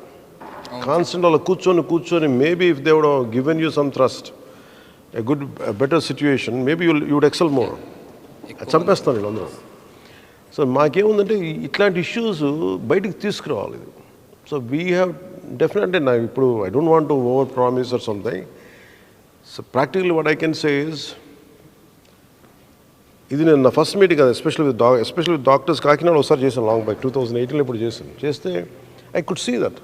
కాన్స్టెంట్ అలా కూర్చొని maybe if they would given you some thrust, a good better situation, maybe you would excel more. చంపేస్తాను వీళ్ళందరూ. సో మాకేముందంటే ఇట్లాంటి ఇష్యూస్ బయటికి తీసుకురావాలి. సో వీ హ్యావ్ డెఫినెట్లీ, నా ఇప్పుడు I don't want to over promise or something. So practically what I can say is, ఇది నేను నా ఫస్ట్ మీటింగ్ కదా, ఎస్పెషల్లీ విత్ డాక్టర్స్. కాకినాడ ఒకసారి చేశాను లాంగ్ బ్యాక్ 2018లో ఇప్పుడు చేస్తే I could see that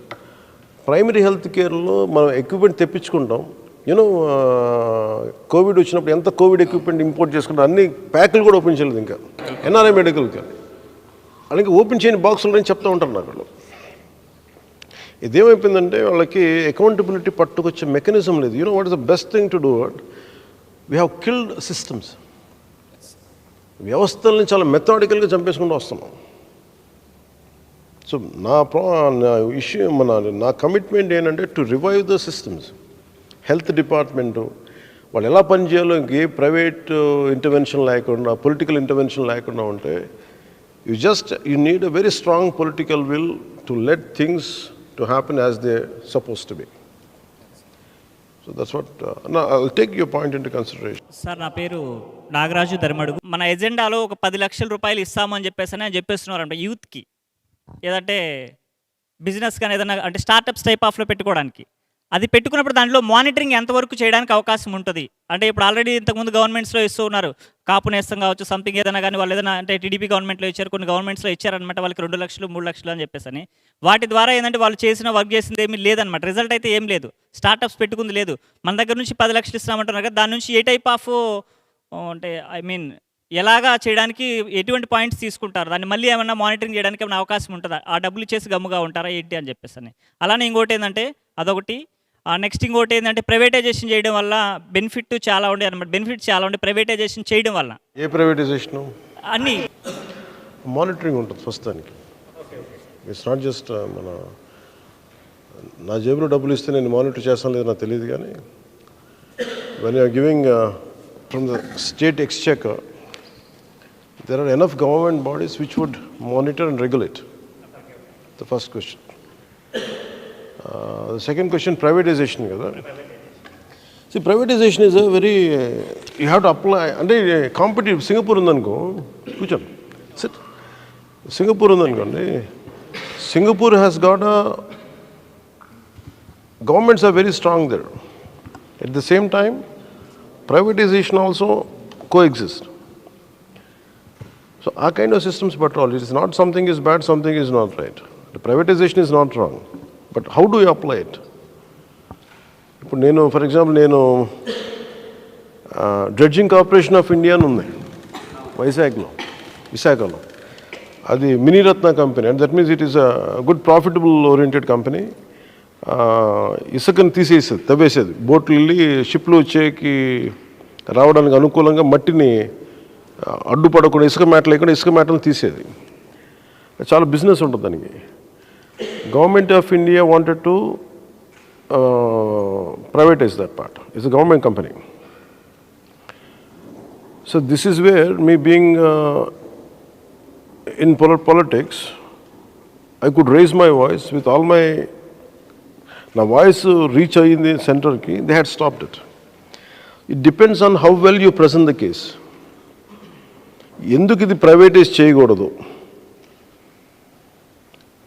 primary health కేర్లో మనం ఎక్విప్మెంట్ తెప్పించుకుంటాం. యూనో కోవిడ్ వచ్చినప్పుడు ఎంత కోవిడ్ ఎక్విప్మెంట్ ఇంపోర్ట్ చేసుకుంటాం, అన్ని ప్యాకులు కూడా ఓపెన్ చేయలేదు ఇంకా ఎన్ఆర్ఐ మెడికల్కి. అలాగే ఓపెన్ చేయని బాక్సులు అని చెప్తూ ఉంటారు నాకు. ఇదేమైపోయిందంటే వాళ్ళకి అకౌంటబిలిటీ పట్టుకొచ్చే మెకానిజం లేదు. You know what is the best thing to do it? We have killed systems. వ్యవస్థల్ని చాలా మెథాడికల్గా చంపేసుకుంటూ వస్తున్నాం. సో నా ఇష్యూ నా కమిట్మెంట్ ఏంటంటే to revive the systems. Health department వాళ్ళు ఎలా పనిచేయాలో ఇంకే ప్రైవేట్ ఇంటర్వెన్షన్ లేకుండా, పొలిటికల్ ఇంటర్వెన్షన్ లేకుండా ఉంటే you need a very strong political will to let things to happen as they're supposed to be. So that's what, now I'll take your point into consideration. Sir నా పేరు నాగరాజు ధర్మడుగు. మన ఎజెండాలో ఒక 10 లక్షల రూపాయలు ఇస్తామని చెప్పేసి చెప్పేస్తున్నారంట యూత్కి, ఏదంటే బిజినెస్ కానీ ఏదైనా అంటే స్టార్టప్స్ టైప్ ఆఫ్లో పెట్టుకోవడానికి. అది పెట్టుకున్నప్పుడు దాంట్లో మానిటరింగ్ ఎంతవరకు చేయడానికి అవకాశం ఉంటుంది? అంటే ఇప్పుడు ఆల్రెడీ ఇంతకుముందు గవర్నమెంట్స్లో ఇస్తూ ఉన్నారు, కాపు నేస్తం కావచ్చు, సంథింగ్ ఏదైనా కానీ వాళ్ళు ఏదైనా అంటే టీడీపీ గవర్నమెంట్లో ఇచ్చారు, కొన్ని గవర్నమెంట్స్లో ఇచ్చారనమాట వాళ్ళకి 2 లక్షలు 3 లక్షలు అని చెప్పేసి. వాటి ద్వారా ఏంటంటే వాళ్ళు వర్క్ చేసింది ఏమీ లేదనమాట, రిజల్ట్ అయితే ఏం లేదు, స్టార్టప్స్ పెట్టుకుంది లేదు. మన దగ్గర నుంచి 10 లక్షలు ఇస్తామంటున్నారు కదా, దాని నుంచి ఏ టైప్ ఆఫ్ అంటే ఎలాగా చేయడానికి ఎటువంటి పాయింట్స్ తీసుకుంటారు, దాన్ని మళ్ళీ ఏమన్నా మానిటరింగ్ చేయడానికి ఏమైనా అవకాశం ఉంటుందా? ఆ డబ్బులు ఇచ్చేసి గమ్ముగా ఉంటారా ఏంటి అని చెప్పేసి. అలానే ఇంకోటి ఏంటంటే అదొకటి. నెక్స్ట్ ఇంకోటి ఏంటంటే ప్రైవేటైజేషన్ చేయడం వల్ల బెనిఫిట్ చాలా ఉండే అనమాట, బెనిఫిట్స్ చాలా ఉండే ప్రైవేటైజేషన్ చేయడం వల్ల. ఏ ప్రైవేటైజేషను? అన్నీ మానిటరింగ్ ఉంటుంది ఫస్ట్ దానికి. ఇట్స్ నాట్ జస్ట్ నా జేబులో డబ్బులు ఇస్తే నేను మానిటర్ చేస్తాను లేదు నాకు తెలియదు, కానీ when you're giving from the state exchequer, there are enough government bodies which would monitor and regulate. The first question. The second question, privatization kada. See, privatization is a very you have to apply ante competitive. Singapore undanko kucham sit Singapore undankondi, Singapore has got a governments are very strong there. At the same time privatization also coexist. So our kind of systems, but all, it is not something is bad, something is not right. The privatization is not wrong, but how do you apply it? ఇప్పుడు నేను for example నేను dredging corporation of India అని ఉంది విశాఖలో. అది Miniratna company, and that means it is a good profitable oriented company. ఇసుకని తీసేసేది, తవ్వేసేది, బోట్లు వెళ్ళి షిప్లు వచ్చేకి రావడానికి అనుకూలంగా మట్టిని అడ్డుపడకుండా, ఇసుక మేట లేకుండా ఇసుక మేటలు తీసేది. చాలా బిజినెస్ ఉంటుంది దానికి. Government of India wanted to privatise that part. It's a government company. So this is where me being in politics, I could raise my voice with all my, నా వాయిస్ రీచ్ అయ్యింది సెంటర్కి, they had stopped it. It depends on how well you present the case. ఎందుకు ఇది privatise చేయకూడదు,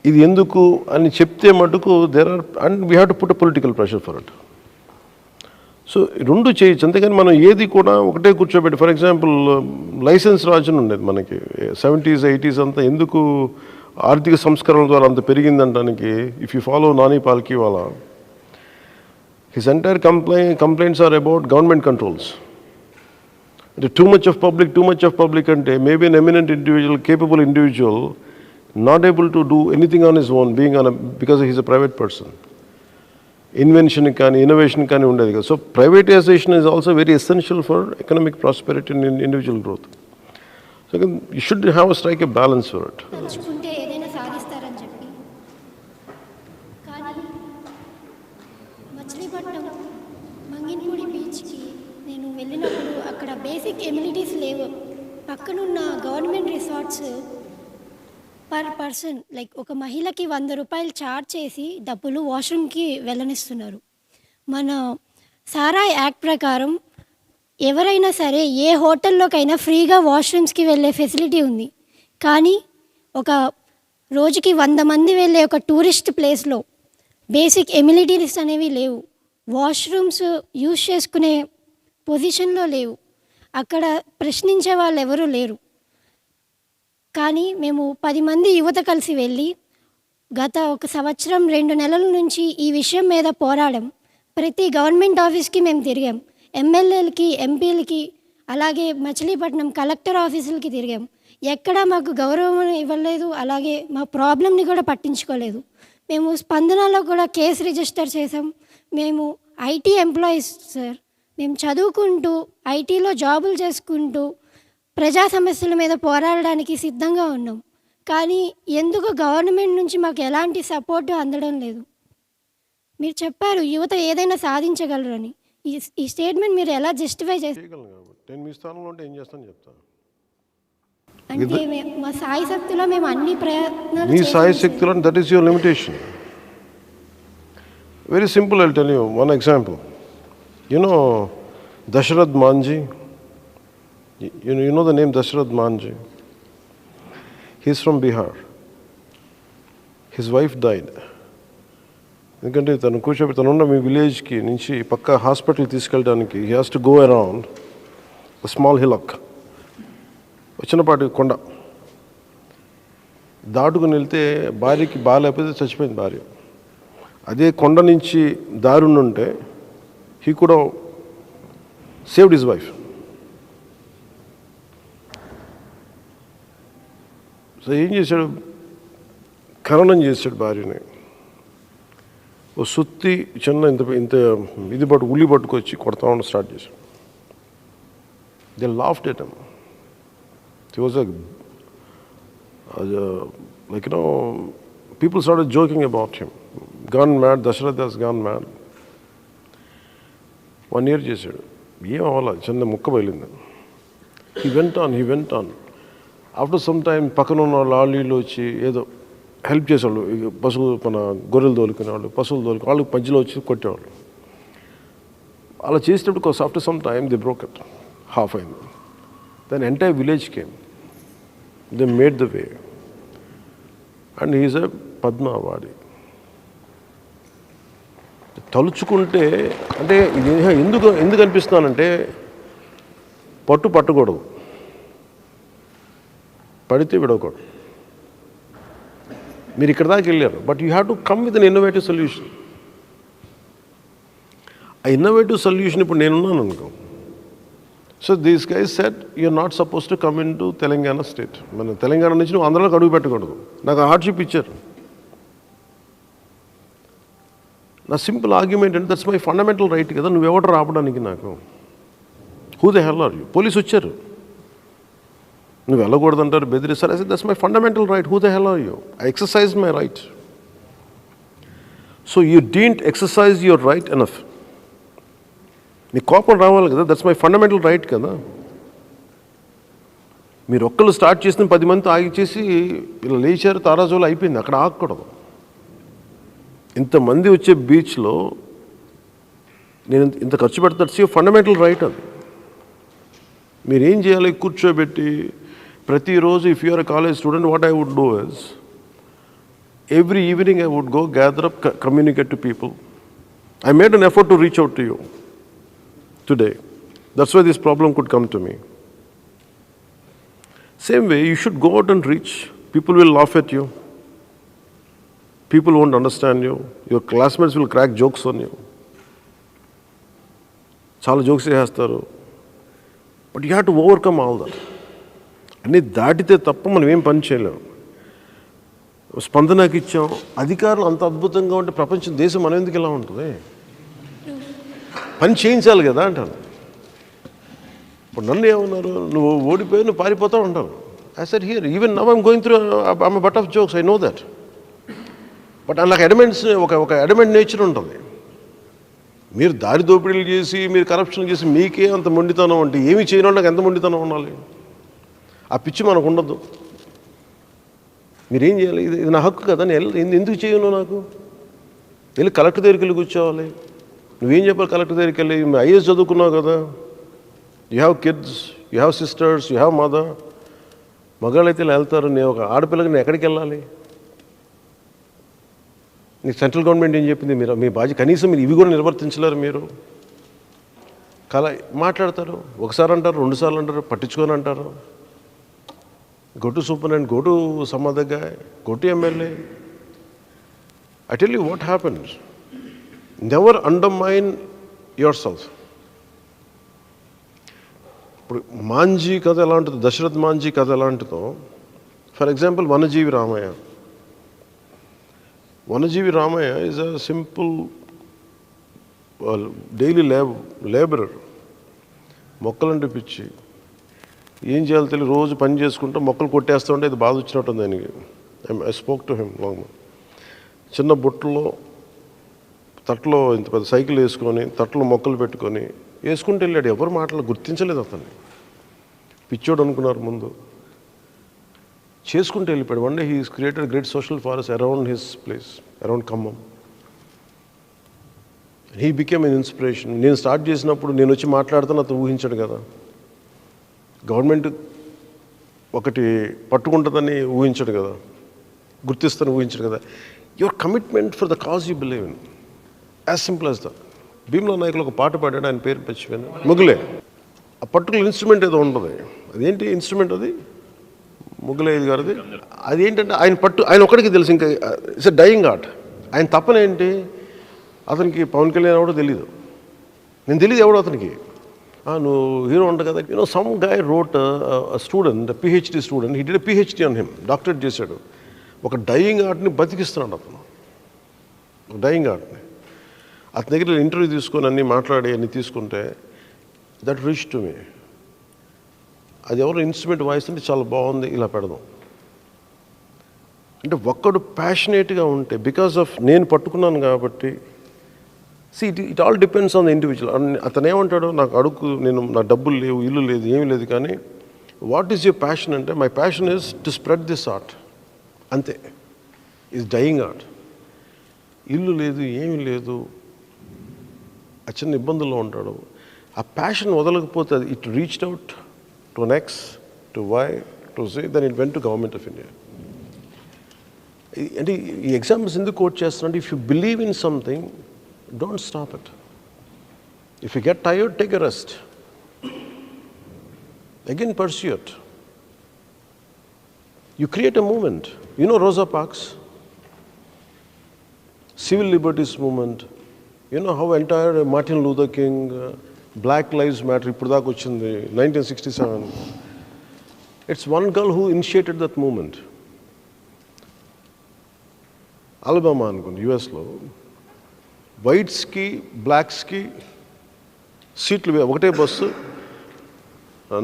ఇది ఎందుకు అని చెప్తే మటుకు there are, and we have to put a political pressure for it. So రెండు చేయొచ్చు, అంతేగాని మనం ఏది కూడా ఒకటే కూర్చోబెట్టి. ఫర్ ఎగ్జాంపుల్ లైసెన్స్ రాజుని ఉండేది మనకి 70s 80s అంతా, ఎందుకు ఆర్థిక సంస్కరణల ద్వారా అంత పెరిగిందంటానికి. If you follow Nani Palkhivala, his entire complaints are about government controls. అంటే too much of public అంటే maybe an eminent individual, capable individual, not able to do anything on his own, because he's a private person. Invention కానీ innovation కానీ ఉండేది కదా. So privatization is also very essential for economic prosperity and individual growth. So you should strike a balance for it. తలుచుకుంటే ఏదైనా సాధిస్తారని చెప్పి, కానీ మచిలీపట్నం మంగినపూడి బీచ్కి నేను వెళ్ళినప్పుడు అక్కడ బేసిక్ ఎమ్యూనిటీస్ లేవు. పక్కనున్న government resorts per person like ఒక మహిళకి 100 రూపాయలు ఛార్జ్ చేసి డబ్బులు వాష్రూమ్కి వెళ్ళనిస్తున్నారు. మన సారా యాక్ట్ ప్రకారం ఎవరైనా సరే ఏ హోటల్లోకైనా ఫ్రీగా వాష్రూమ్స్కి వెళ్ళే ఫెసిలిటీ ఉంది. కానీ ఒక రోజుకి 100 మంది వెళ్ళే ఒక టూరిస్ట్ ప్లేస్లో బేసిక్ ఎమ్యూనిటీస్ అనేవి లేవు. వాష్రూమ్స్ యూజ్ చేసుకునే పొజిషన్లో లేవు. అక్కడ ప్రశ్నించే వాళ్ళు ఎవరూ లేరు. కానీ మేము 10 మంది యువత కలిసి వెళ్ళి గత 1 సంవత్సరం 2 నెలల నుంచి ఈ విషయం మీద పోరాడం. ప్రతి గవర్నమెంట్ ఆఫీస్కి మేము తిరిగాం, ఎమ్మెల్యేలకి, ఎంపీలకి, అలాగే మచిలీపట్నం కలెక్టర్ ఆఫీసులకి తిరిగాం. ఎక్కడా మాకు గౌరవం ఇవ్వలేదు, అలాగే మా ప్రాబ్లమ్ని కూడా పట్టించుకోలేదు. మేము స్పందనలో కూడా కేసు రిజిస్టర్ చేసాం. మేము ఐటీ ఎంప్లాయీస్ సార్. మేము చదువుకుంటూ ఐటీలో జాబులు చేసుకుంటూ ప్రజా సమస్యల మీద పోరాడడానికి సిద్ధంగా ఉన్నాం. కానీ ఎందుకు గవర్నమెంట్ నుంచి మాకు ఎలాంటి సపోర్టు అందడం లేదు. మీరు చెప్పారు యువత ఏదైనా సాధించగలరని. ఈ స్టేట్మెంట్ మీరు ఎలా జస్టిఫై చేస్తారు? చేయగలను కాబట్టి నేను మీ స్థానంలో ఉంటే ఏం చేస్తాను చెప్తాను. అంటే మా సాయి శక్తిలో మేము అన్ని ప్రయత్నాలు మీ చేసాం సాయి సార్. శక్తిలో that is your limitation. Very simple, I'll tell you one example. You know Dasharath Manji? You know the name Dasharath Manji? He's from Bihar. His wife died. ఎందుకంటే తను కూర్చోబెట్టి తనున్న మీ విలేజ్కి నుంచి పక్క హాస్పిటల్ తీసుకెళ్ళడానికి he has to go around small hillock, చిన్నపాటి కొండ దాటుకుని వెళ్తే భార్యకి బాగాలేకపోతే చచ్చిపోయింది భార్య. అదే కొండ నుంచి దారుణుంటే హీ కూడా సేవ్డ్ హిజ్ వైఫ్. సో ఏం చేశాడు, ఖననం చేశాడు భార్యని. ఓ సుత్తి చిన్న ఇంత ఇంత ఇది ఉల్లి పట్టుకొచ్చి కొడతా స్టార్ట్ చేశాడు. They laughed at him. He was like you know, people started joking about him. Gone mad, Dasharath has gone mad. 1 year చేశాడు. ఏం అవ్వాల, చిన్న ముక్క బయలుంది. He went on. After some time పక్కన ఉన్న వాళ్ళు వచ్చి ఏదో హెల్ప్ చేసేవాళ్ళు. పశువులు మన గొర్రెలు తోలుకునేవాళ్ళు, పశువులు తోలుకునే వాళ్ళు మధ్యలో వచ్చి కొట్టేవాళ్ళు. అలా చేసేటప్పుడు after some time the broke it, half అయింది. Then entire village came, they made the way and he's a Padma awardee. తలుచుకుంటే అంటే ఇది ఎందుకు అనిపిస్తున్నానంటే పట్టకూడదు, పడితే విడవకూడదు. మీరు ఇక్కడ దాకా వెళ్ళారు, but you have to come with an innovative solution. ఆ ఇన్నోవేటివ్ సొల్యూషన్ ఇప్పుడు నేనున్నాను అనుకో. So these guys set you're not suppose to come in to Telangana state. మన తెలంగాణ నుంచి నువ్వు ఆంధ్రాలోకి అడుగు పెట్టకూడదు. నాకు హార్డ్షిప్ ఇచ్చారు. నా సింపుల్ ఆర్గ్యుమెంట్ అంటే దట్స్ మై ఫండమెంటల్ రైట్ కదా. నువ్వెవరు రావడానికి నాకు? Who the hell are you? Police వచ్చారు, నువ్వు వెళ్ళకూడదు అంటారు, బెదిరిస్తారు. I said that's my fundamental right. Who the hell are you? I exercise my right. So you didn't exercise your right enough. నీ కోపం రావాలి కదా, దట్స్ మై ఫండమెంటల్ రైట్ కదా. మీరు ఒక్కళ్ళు స్టార్ట్ చేసిన 10 మంది ఆగి చేసి ఇలా లేచారు, తారాజోలు అయిపోయింది. అక్కడ ఆగకూడదు. ఇంతమంది వచ్చే బీచ్లో నేను ఇంత ఖర్చు పెడతా, దట్స్ యువర్ ఫండమెంటల్ రైట్. అది మీరేం చేయాలి, కూర్చోబెట్టి ప్రతిరోజు if you are a college student, what I would do is every evening I would go gather up, communicate to people. I made an effort to reach out to you today. That's why this problem could come to me. Same way, you should go out and reach. People will laugh at you. People won't understand you. Your classmates will crack jokes on you. Chala jokes చేస్తారు. But you have to overcome all that. అన్నీ దాటితే తప్ప మనం ఏం పని చేయలేము. స్పందనకి ఇచ్చాం, అధికారులు అంత అద్భుతంగా ఉంటే ప్రపంచం, దేశం మనం ఎందుకు ఇలా ఉంటుంది? పని చేయించాలి కదా అంటాను. ఇప్పుడు నన్ను ఏమన్నారు, నువ్వు ఓడిపోయి నువ్వు పారిపోతావు అంటాను. I said here even now I'm going through I'm but of jokes, I know that. But నాకు ఎడమెంట్స్ ఒక ఎడమెంట్ నేచర్ ఉంటుంది. మీరు దారి దోపిడీలు చేసి, మీరు కరప్షన్ చేసి మీకే అంత మొండితనం అంటే ఏమి చేయని నాకు ఎంత మొండితనం ఉండాలి? ఆ పిచ్చి మనకు ఉండదు. మీరేం చేయాలి? ఇది నా హక్కు కదా, నేను ఎందుకు చేయను? నాకు వెళ్ళి కలెక్టర్ దగ్గరికి వెళ్ళి కూర్చోవాలి. నువ్వేం చెప్పాలి కలెక్టర్ దగ్గరికి వెళ్ళి? ఐఏఎస్ చదువుకున్నావు కదా, you have kids, you have sisters, you have mother. మగాళ్ళు అయితే వెళ్తారు, నేను ఒక ఆడపిల్లకి నేను ఎక్కడికి వెళ్ళాలి? నీకు సెంట్రల్ గవర్నమెంట్ ఏం చెప్పింది? మీరు మీ బాధ్యత కనీసం మీరు ఇవి కూడా నిర్వర్తించలేరు. మీరు మాట్లాడతారు, ఒకసారి అంటారు, 2 సార్లు అంటారు, పట్టించుకొని అంటారు. Go to superintendent, go to some other guy, go to MLA. I tell you what happens. Never undermine your self. ఇప్పుడు మాంజీ కథ ఎలా ఉంటుందో, దశరథ్ మాంజీ కథ ఎలా ఉంటుందో, for example Vanajeevi Ramaiah. Vanajeevi Ramaiah is a simple daily labourer. మొక్కలంటే పిచ్చి, ఏం చేయాలో తెలియదు, రోజు పని చేసుకుంటూ మొక్కలు కొట్టేస్తూ ఉంటే ఇది బాధ వచ్చినట్టుంది ఆయనకి. I spoke to him long. చిన్న బుట్టలో తట్లో ఇంత పెద్ద సైకిల్ వేసుకొని తట్లో మొక్కలు పెట్టుకొని వేసుకుంటూ వెళ్ళాడు. ఎవరు మాటలు గుర్తించలేదు అతన్ని, పిచ్చోడు అనుకున్నారు ముందు. చేసుకుంటూ వెళ్ళిపోయాడు. One day he created great social forest around his place, around Khammam. He became an inspiration. నేను స్టార్ట్ చేసినప్పుడు నేను వచ్చి మాట్లాడుతాను అతను ఊహించాడు కదా. గవర్నమెంట్ ఒకటి పట్టుకుంటుందని ఊహించాడు కదా, గుర్తిస్తాను ఊహించాడు కదా. Your commitment for the cause you believe in, as simple as that. Bheemla నాయకులు ఒక పాట పాడాడు, ఆయన పేరు మర్చిపోయాను, ముగ్గులే. ఆ పర్టికులర్ ఇన్స్ట్రుమెంట్ ఏదో ఉంటుంది, అదేంటి ఇన్స్ట్రుమెంట్ అది, ముగ్గులేది గారిది. అదేంటంటే ఆయన ఒక్కడికి తెలుసు, ఇంకా ఇట్స్ ఎ డయింగ్ ఆర్ట్. ఆయన తప్పనేంటి, అతనికి పవన్ కళ్యాణ్ ఎవడో తెలీదు, నేను తెలియదు ఎవడో అతనికి. నువ్వు హీరో ఉంటా కదా. Some guy wrote student, PhD student, he did PhD on him, doctorate చేశాడు. ఒక డయింగ్ ఆర్ట్ని బతికిస్తున్నాడు అతను, ఒక డయింగ్ ఆర్ట్ని. అతని దగ్గర ఇంటర్వ్యూ తీసుకొని అన్నీ మాట్లాడి అన్నీ తీసుకుంటే దట్ రీచ్ టు మీ. అది ఎవరు ఇన్స్ట్రుమెంట్ వాయిస్తుంటే చాలా బాగుంది, ఇలా పెడదాం అంటే ఒక్కడు ప్యాషనేట్గా ఉంటే, బికాస్ ఆఫ్ నేను పట్టుకున్నాను కాబట్టి. It all depends on the individual. అతను ఏమంటాడు, నాకు అడుగు, నా డబ్బులు లేవు, ఇల్లు లేదు, ఏమీ లేదు, కానీ వాట్ ఈస్ యువర్ ప్యాషన్ అంటే, my passion is to spread this art, అంతే. Is dying art. ఇల్లు లేదు, ఏమీ లేదు, ఆ చిన్న ఇబ్బందుల్లో ఉంటాడు. ఆ ప్యాషన్ వదలకపోతే it reached out to an X, to Y, to Z, then it went to Government of India. అంటే ఈ ఎగ్జాంపుల్స్ ఎందుకు కోట్ చేస్తున్నాంటే, if you believe in something, don't stop it. If you get tired, take a rest, again pursue it. You create a moment. You know Rosa Parks, civil liberties moment. You know how entire Martin Luther King, black lives matter ఇప్పుడు దాకా వచ్చింది 1967. It's one girl who initiated that moment. Alabama అనుకోండి, యుఎస్లో వైట్స్కి బ్లాక్స్కి సీట్లు ఒకటే bus,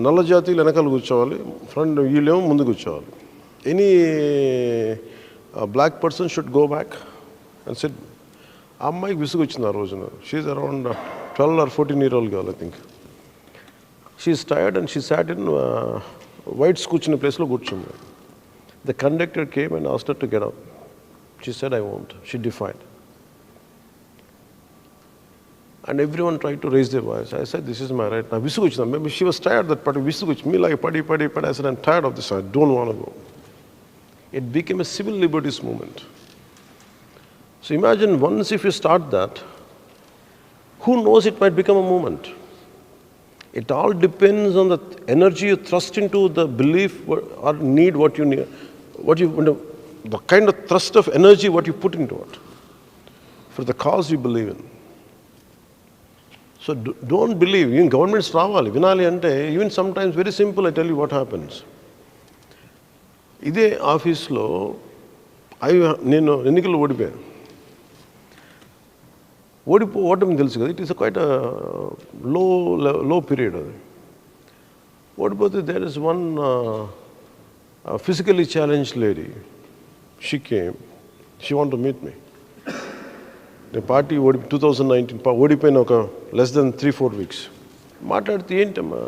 నల్ల జాతీయులు వెనకాల కూర్చోవాలి, ఫ్రంట్ వీళ్ళేమో ముందు కూర్చోవాలి. Any black person should go back and sit. ఆ అమ్మాయికి విసుగు వచ్చింది ఆ రోజున. She around 12 or 14-year-old girl, I think. She's tired and she sat in whites కూర్చున్న ప్లేస్లో కూర్చుంది. The conductor came and asked her to get up. She said, I won't. She defied. And everyone tried to raise their voice. I said, this is my right. Now విసుగు వచ్చింది. Maybe she was tired that party. విసుగు వచ్చి me like padi. I said, I'm tired of this. I don't want to go. It became a civil liberties movement. So imagine once if you start that, who knows, it might become a movement. It all depends on the energy you thrust into the belief or need, what you need, the kind of thrust of energy what you put into it for the cause you believe in. So don't believe. Even governments రావాలి, వినాలి అంటే, even sometimes very simple, I tell you what happens. ఇదే ఆఫీస్లో నేను ఎన్నికల్లో ఓడిపోయాను. ఓటమి తెలుసు కదా, it is quite low period. అది ఓడిపోతే there is one physically challenged lady. She came, she want to meet me. నేను పార్టీ 2019 ఓడిపోయిన ఒక less than 3-4 weeks. మాట్లాడితే ఏంటమ్మా,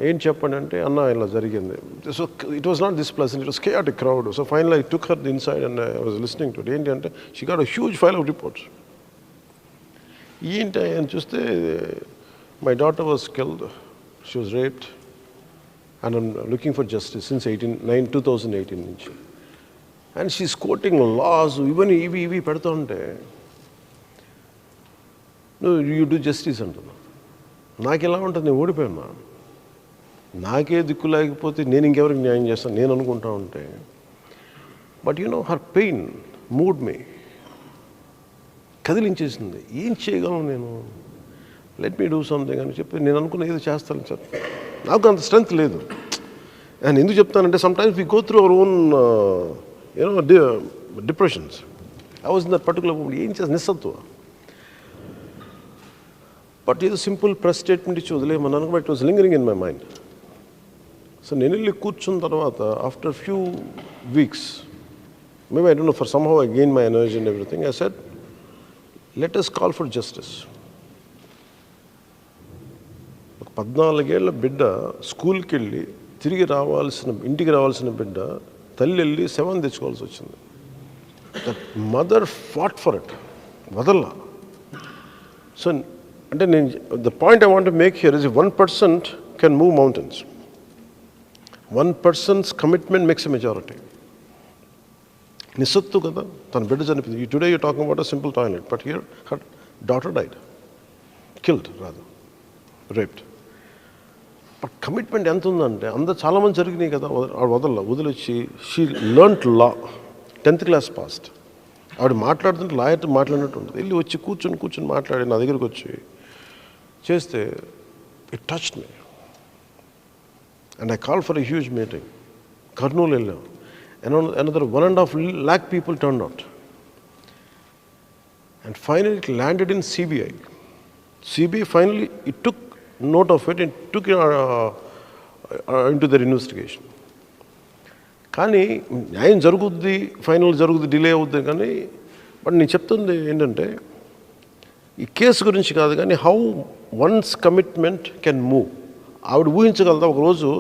ఏం చెప్పండి అంటే, అన్న ఇలా జరిగింది. So it was not this pleasant, it was chaotic crowd. So final I took her inside and I was listening to it. ఏంటి అంటే, she got a huge file of reports. ఏంటి అని చూస్తే, my daughter was killed, she was raped and I'm looking for justice since 2018 నుంచి. And she's coating loss, ఇవన్నీ ఇవి పెడుతూ ఉంటే, నువ్వు యూ డూ జస్టిస్ అంటున్నా. నాకు ఎలా ఉంటుంది, నేను ఓడిపోయాను, నాకే దిక్కు లేకపోతే నేను ఇంకెవరికి న్యాయం చేస్తాను నేను అనుకుంటా ఉంటే. But you know, her pain moved me, కదిలించేసింది. ఏం చేయగలను నేను, లెట్ మీ డూ సంథింగ్ అని చెప్పి నేను అనుకున్న ఏదో చేస్తాను సార్. నాకు అంత స్ట్రెంగ్త్ లేదు. నేను ఎందుకు చెప్తానంటే, sometimes we go through our own you know depressions. I was in that particular moment. ఏం చేసి నిస్సత్వ. బట్ ఏదో సింపుల్ ప్రెస్ స్టేట్మెంట్ ఇచ్చి వదిలేయమన్నాను, but it was lingering in my mind. So నేను వెళ్ళి కూర్చున్న తర్వాత after few weeks, maybe I don't know, for somehow I gain my energy and everything. I said let us call for justice. ఒక 14 ఏళ్ల బిడ్డ స్కూల్కి వెళ్ళి తిరిగి ఇంటికి రావాల్సిన బిడ్డ తల్లి వెళ్ళి శవం తెచ్చుకోవాల్సి వచ్చింది. That mother fought for it, వదల్లా. సో అంటే the point I want to make here is if 1% can move mountains, 1%'s commitment makes a majority. నిస్సత్తు కదా, తన బిడ్డ చనిపోయింది. Today you're talking about a simple toilet, but here her daughter died, killed rather, raped. But commitment ఎంత ఉందంటే చాలామంది జరిగినాయి కదా, వదిలొచ్చి she learned law, 10th class passed. ఆవిడ మాట్లాడుతుంటే లాయర్ మాట్లాడినట్టు ఉంటుంది. వెళ్ళి వచ్చి కూర్చొని మాట్లాడి నా దగ్గరికి వచ్చి చేస్తే it touched me and I call for a huge meeting. Kurnool వెళ్ళాం. another 1.5 lakh people turned out. And finally it landed in CBI. CBI finally, it took note of it and took it into their investigation. కానీ న్యాయం జరుగుద్ది, final జరుగుద్ది, delay అవుద్ది. కానీ but నేను చెప్తుంది ఏంటంటే ఈ కేసు గురించి కాదు, కానీ how once commitment can move. ఆవిడ ఊహించగలదా ఒకరోజు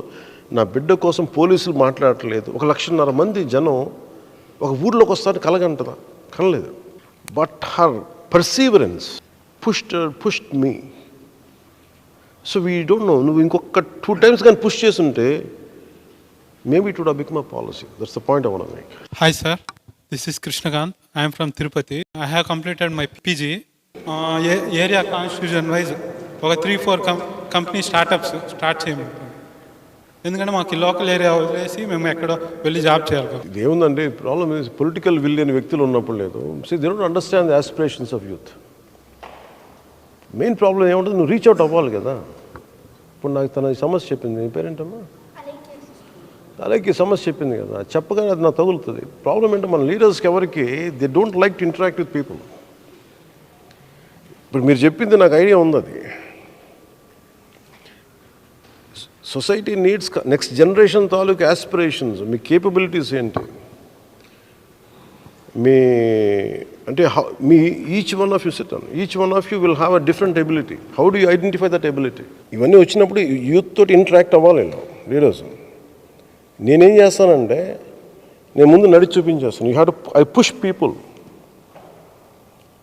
నా బిడ్డ కోసం పోలీసులు మాట్లాడట్లేదు, 1.5 మంది జనం ఒక ఊర్లోకి వస్తారని కలగంటదా? కనలేదు. But her perseverance pushed me. So we don't know, నువ్వు ఇంకొక 2 times కానీ పుష్ చేస్తుంటే maybe it would have become a policy. That's the point I want to make. Hi sir, this is Krishnakant. I am from Tirupati. I have completed my PG. Area constitution wise ఒక 3-4 company startups start చేయమంటారు. ఎందుకంటే మాకు local area వదిలేసి మేము ఎక్కడో వెళ్ళి job చేయాలి. ఇది ఏముందండి, ప్రాబ్లమ్ ఇస్ పొలిటికల్ విల్ లేని వ్యక్తులు ఉన్నప్పుడు లేదు. They don't understand the aspirations of youth. Main problem ఏముంటుంది, నువ్వు రీచ్ అవుట్ అవ్వాలి కదా. ఇప్పుడు నాకు తన సమస్య చెప్పింది, నీ పేరేంటమ్మా? అలాగే సమస్య చెప్పింది కదా, చెప్పగానే అది నాకు తగులుతుంది. ప్రాబ్లం ఏంటో మన లీడర్స్కి ఎవరికి they don't like to interact with people. ఇప్పుడు మీరు చెప్పింది నాకు ఐడియా ఉంది. అది సొసైటీ నీడ్స్ నెక్స్ట్ జనరేషన్ తాలూకు ఆస్పిరేషన్స్, మీ కేపబిలిటీస్ ఏంటి, మీ అంటే మీ each one of you will have a different ability. How do you identify that ability? ఇవన్నీ వచ్చినప్పుడు యూత్ తోటి ఇంటరాక్ట్ అవ్వాలి లీడర్స్. నేనేం చేస్తానంటే నేను ముందు నడిచి చూపించేస్తాను. You have to I push people.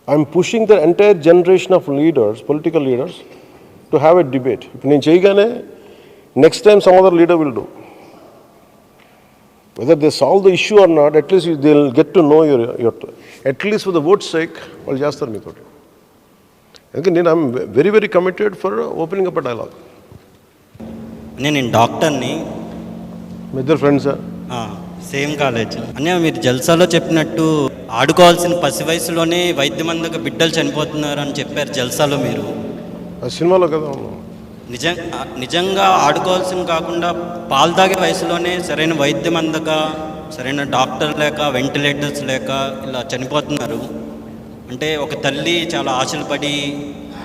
I'm pushing the entire generation of leaders, political leaders to have a debate. ఇప్పుడు నేను చేయగానే next time some other leader will do. Whether they solve the issue or not, at least they'll get to know your at least for the vote's sake, వాళ్ళు చేస్తారు మీతో. ఎందుకంటే నేను I'm very very committed for opening up a dialogue. నేను డాక్టర్ని. మీ ఇద్దరు ఫ్రెండ్సా? Same college. అన్నయ్య, మీరు జల్సాలో చెప్పినట్టు ఆడుకోవాల్సిన పసి వయసులోనే వైద్యం అందక బిడ్డలు చనిపోతున్నారు అని చెప్పారు జల్సాలో మీరు. ఆ సినిమాలో కదా. నిజంగా ఆడుకోవాల్సిన కాకుండా పాలు తాగే వయసులోనే సరైన వైద్యం అందక, సరైన డాక్టర్ లేక, వెంటిలేటర్స్ లేక ఇలా చనిపోతున్నారు. అంటే ఒక తల్లి చాలా ఆశలు పడి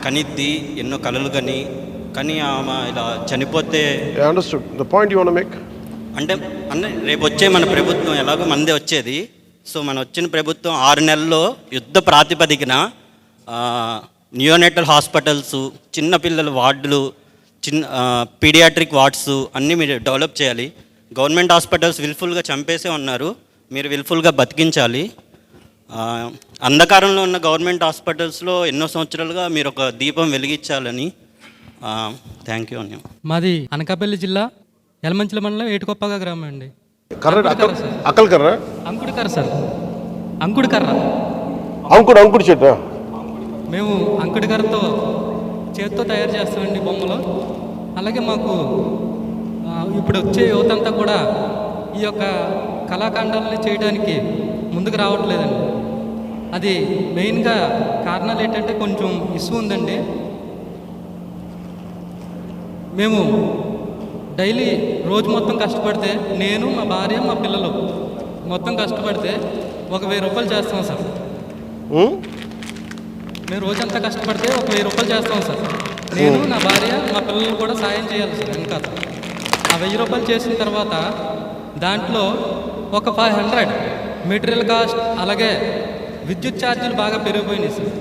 కనిద్ది, ఎన్నో కలలు కానీ ఆమె ఇలా చనిపోతే. Understood the point you want to make. అంటే రేపు వచ్చే మన ప్రభుత్వం ఎలాగో మనదే వచ్చేది. సో మన వచ్చిన ప్రభుత్వం 6 నెలల్లో యుద్ధ ప్రాతిపదికన నియోనేటల్ హాస్పిటల్స్, చిన్నపిల్లల వార్డులు, పీడియాట్రిక్ వార్డ్స్ అన్నీ మీరు డెవలప్ చేయాలి. గవర్నమెంట్ హాస్పిటల్స్ విల్ఫుల్గా చంపేసే ఉన్నారు, మీరు విల్ఫుల్గా బతికించాలి. అంధకారంలో ఉన్న గవర్నమెంట్ హాస్పిటల్స్లో ఎన్నో సంవత్సరాలుగా మీరు ఒక దీపం వెలిగించాలని. థ్యాంక్ యూ అన్య. మాది అనకాపల్లి జిల్లా యలమంచిల మండలం ఏటుకొప్పగా గ్రామం అండి. అక్కలకర్ర అంకుడు కర్ర సార్. అంకుడు కర్ర అంకుడు చెట్టు. మేము అంకుడు కర్రతో చేతితో తయారు చేస్తామండి బొమ్మలు. అలాగే మాకు ఇప్పుడు వచ్చే యువతంతా కూడా ఈ యొక్క కళాఖండాలని చేయడానికి ముందుకు రావట్లేదండి. అది మెయిన్గా కారణాలు ఏంటంటే కొంచెం ఇష్యూ ఉందండి. మేము డైలీ రోజు మొత్తం కష్టపడితే, నేను, మా భార్య, మా పిల్లలు మొత్తం కష్టపడితే 1,000 రూపాయలు చేస్తాం సార్. మేము రోజంతా కష్టపడితే ఒక 1000 రూపాయలు చేస్తాం సార్. నేను నా భార్య మా పిల్లలు కూడా సాయం చేయాలి సార్ వెనకాల. ఆ 1000 రూపాయలు చేసిన తర్వాత దాంట్లో ఒక 500 మెటీరియల్ కాస్ట్, అలాగే విద్యుత్ ఛార్జీలు బాగా పెరిగిపోయినాయి సార్.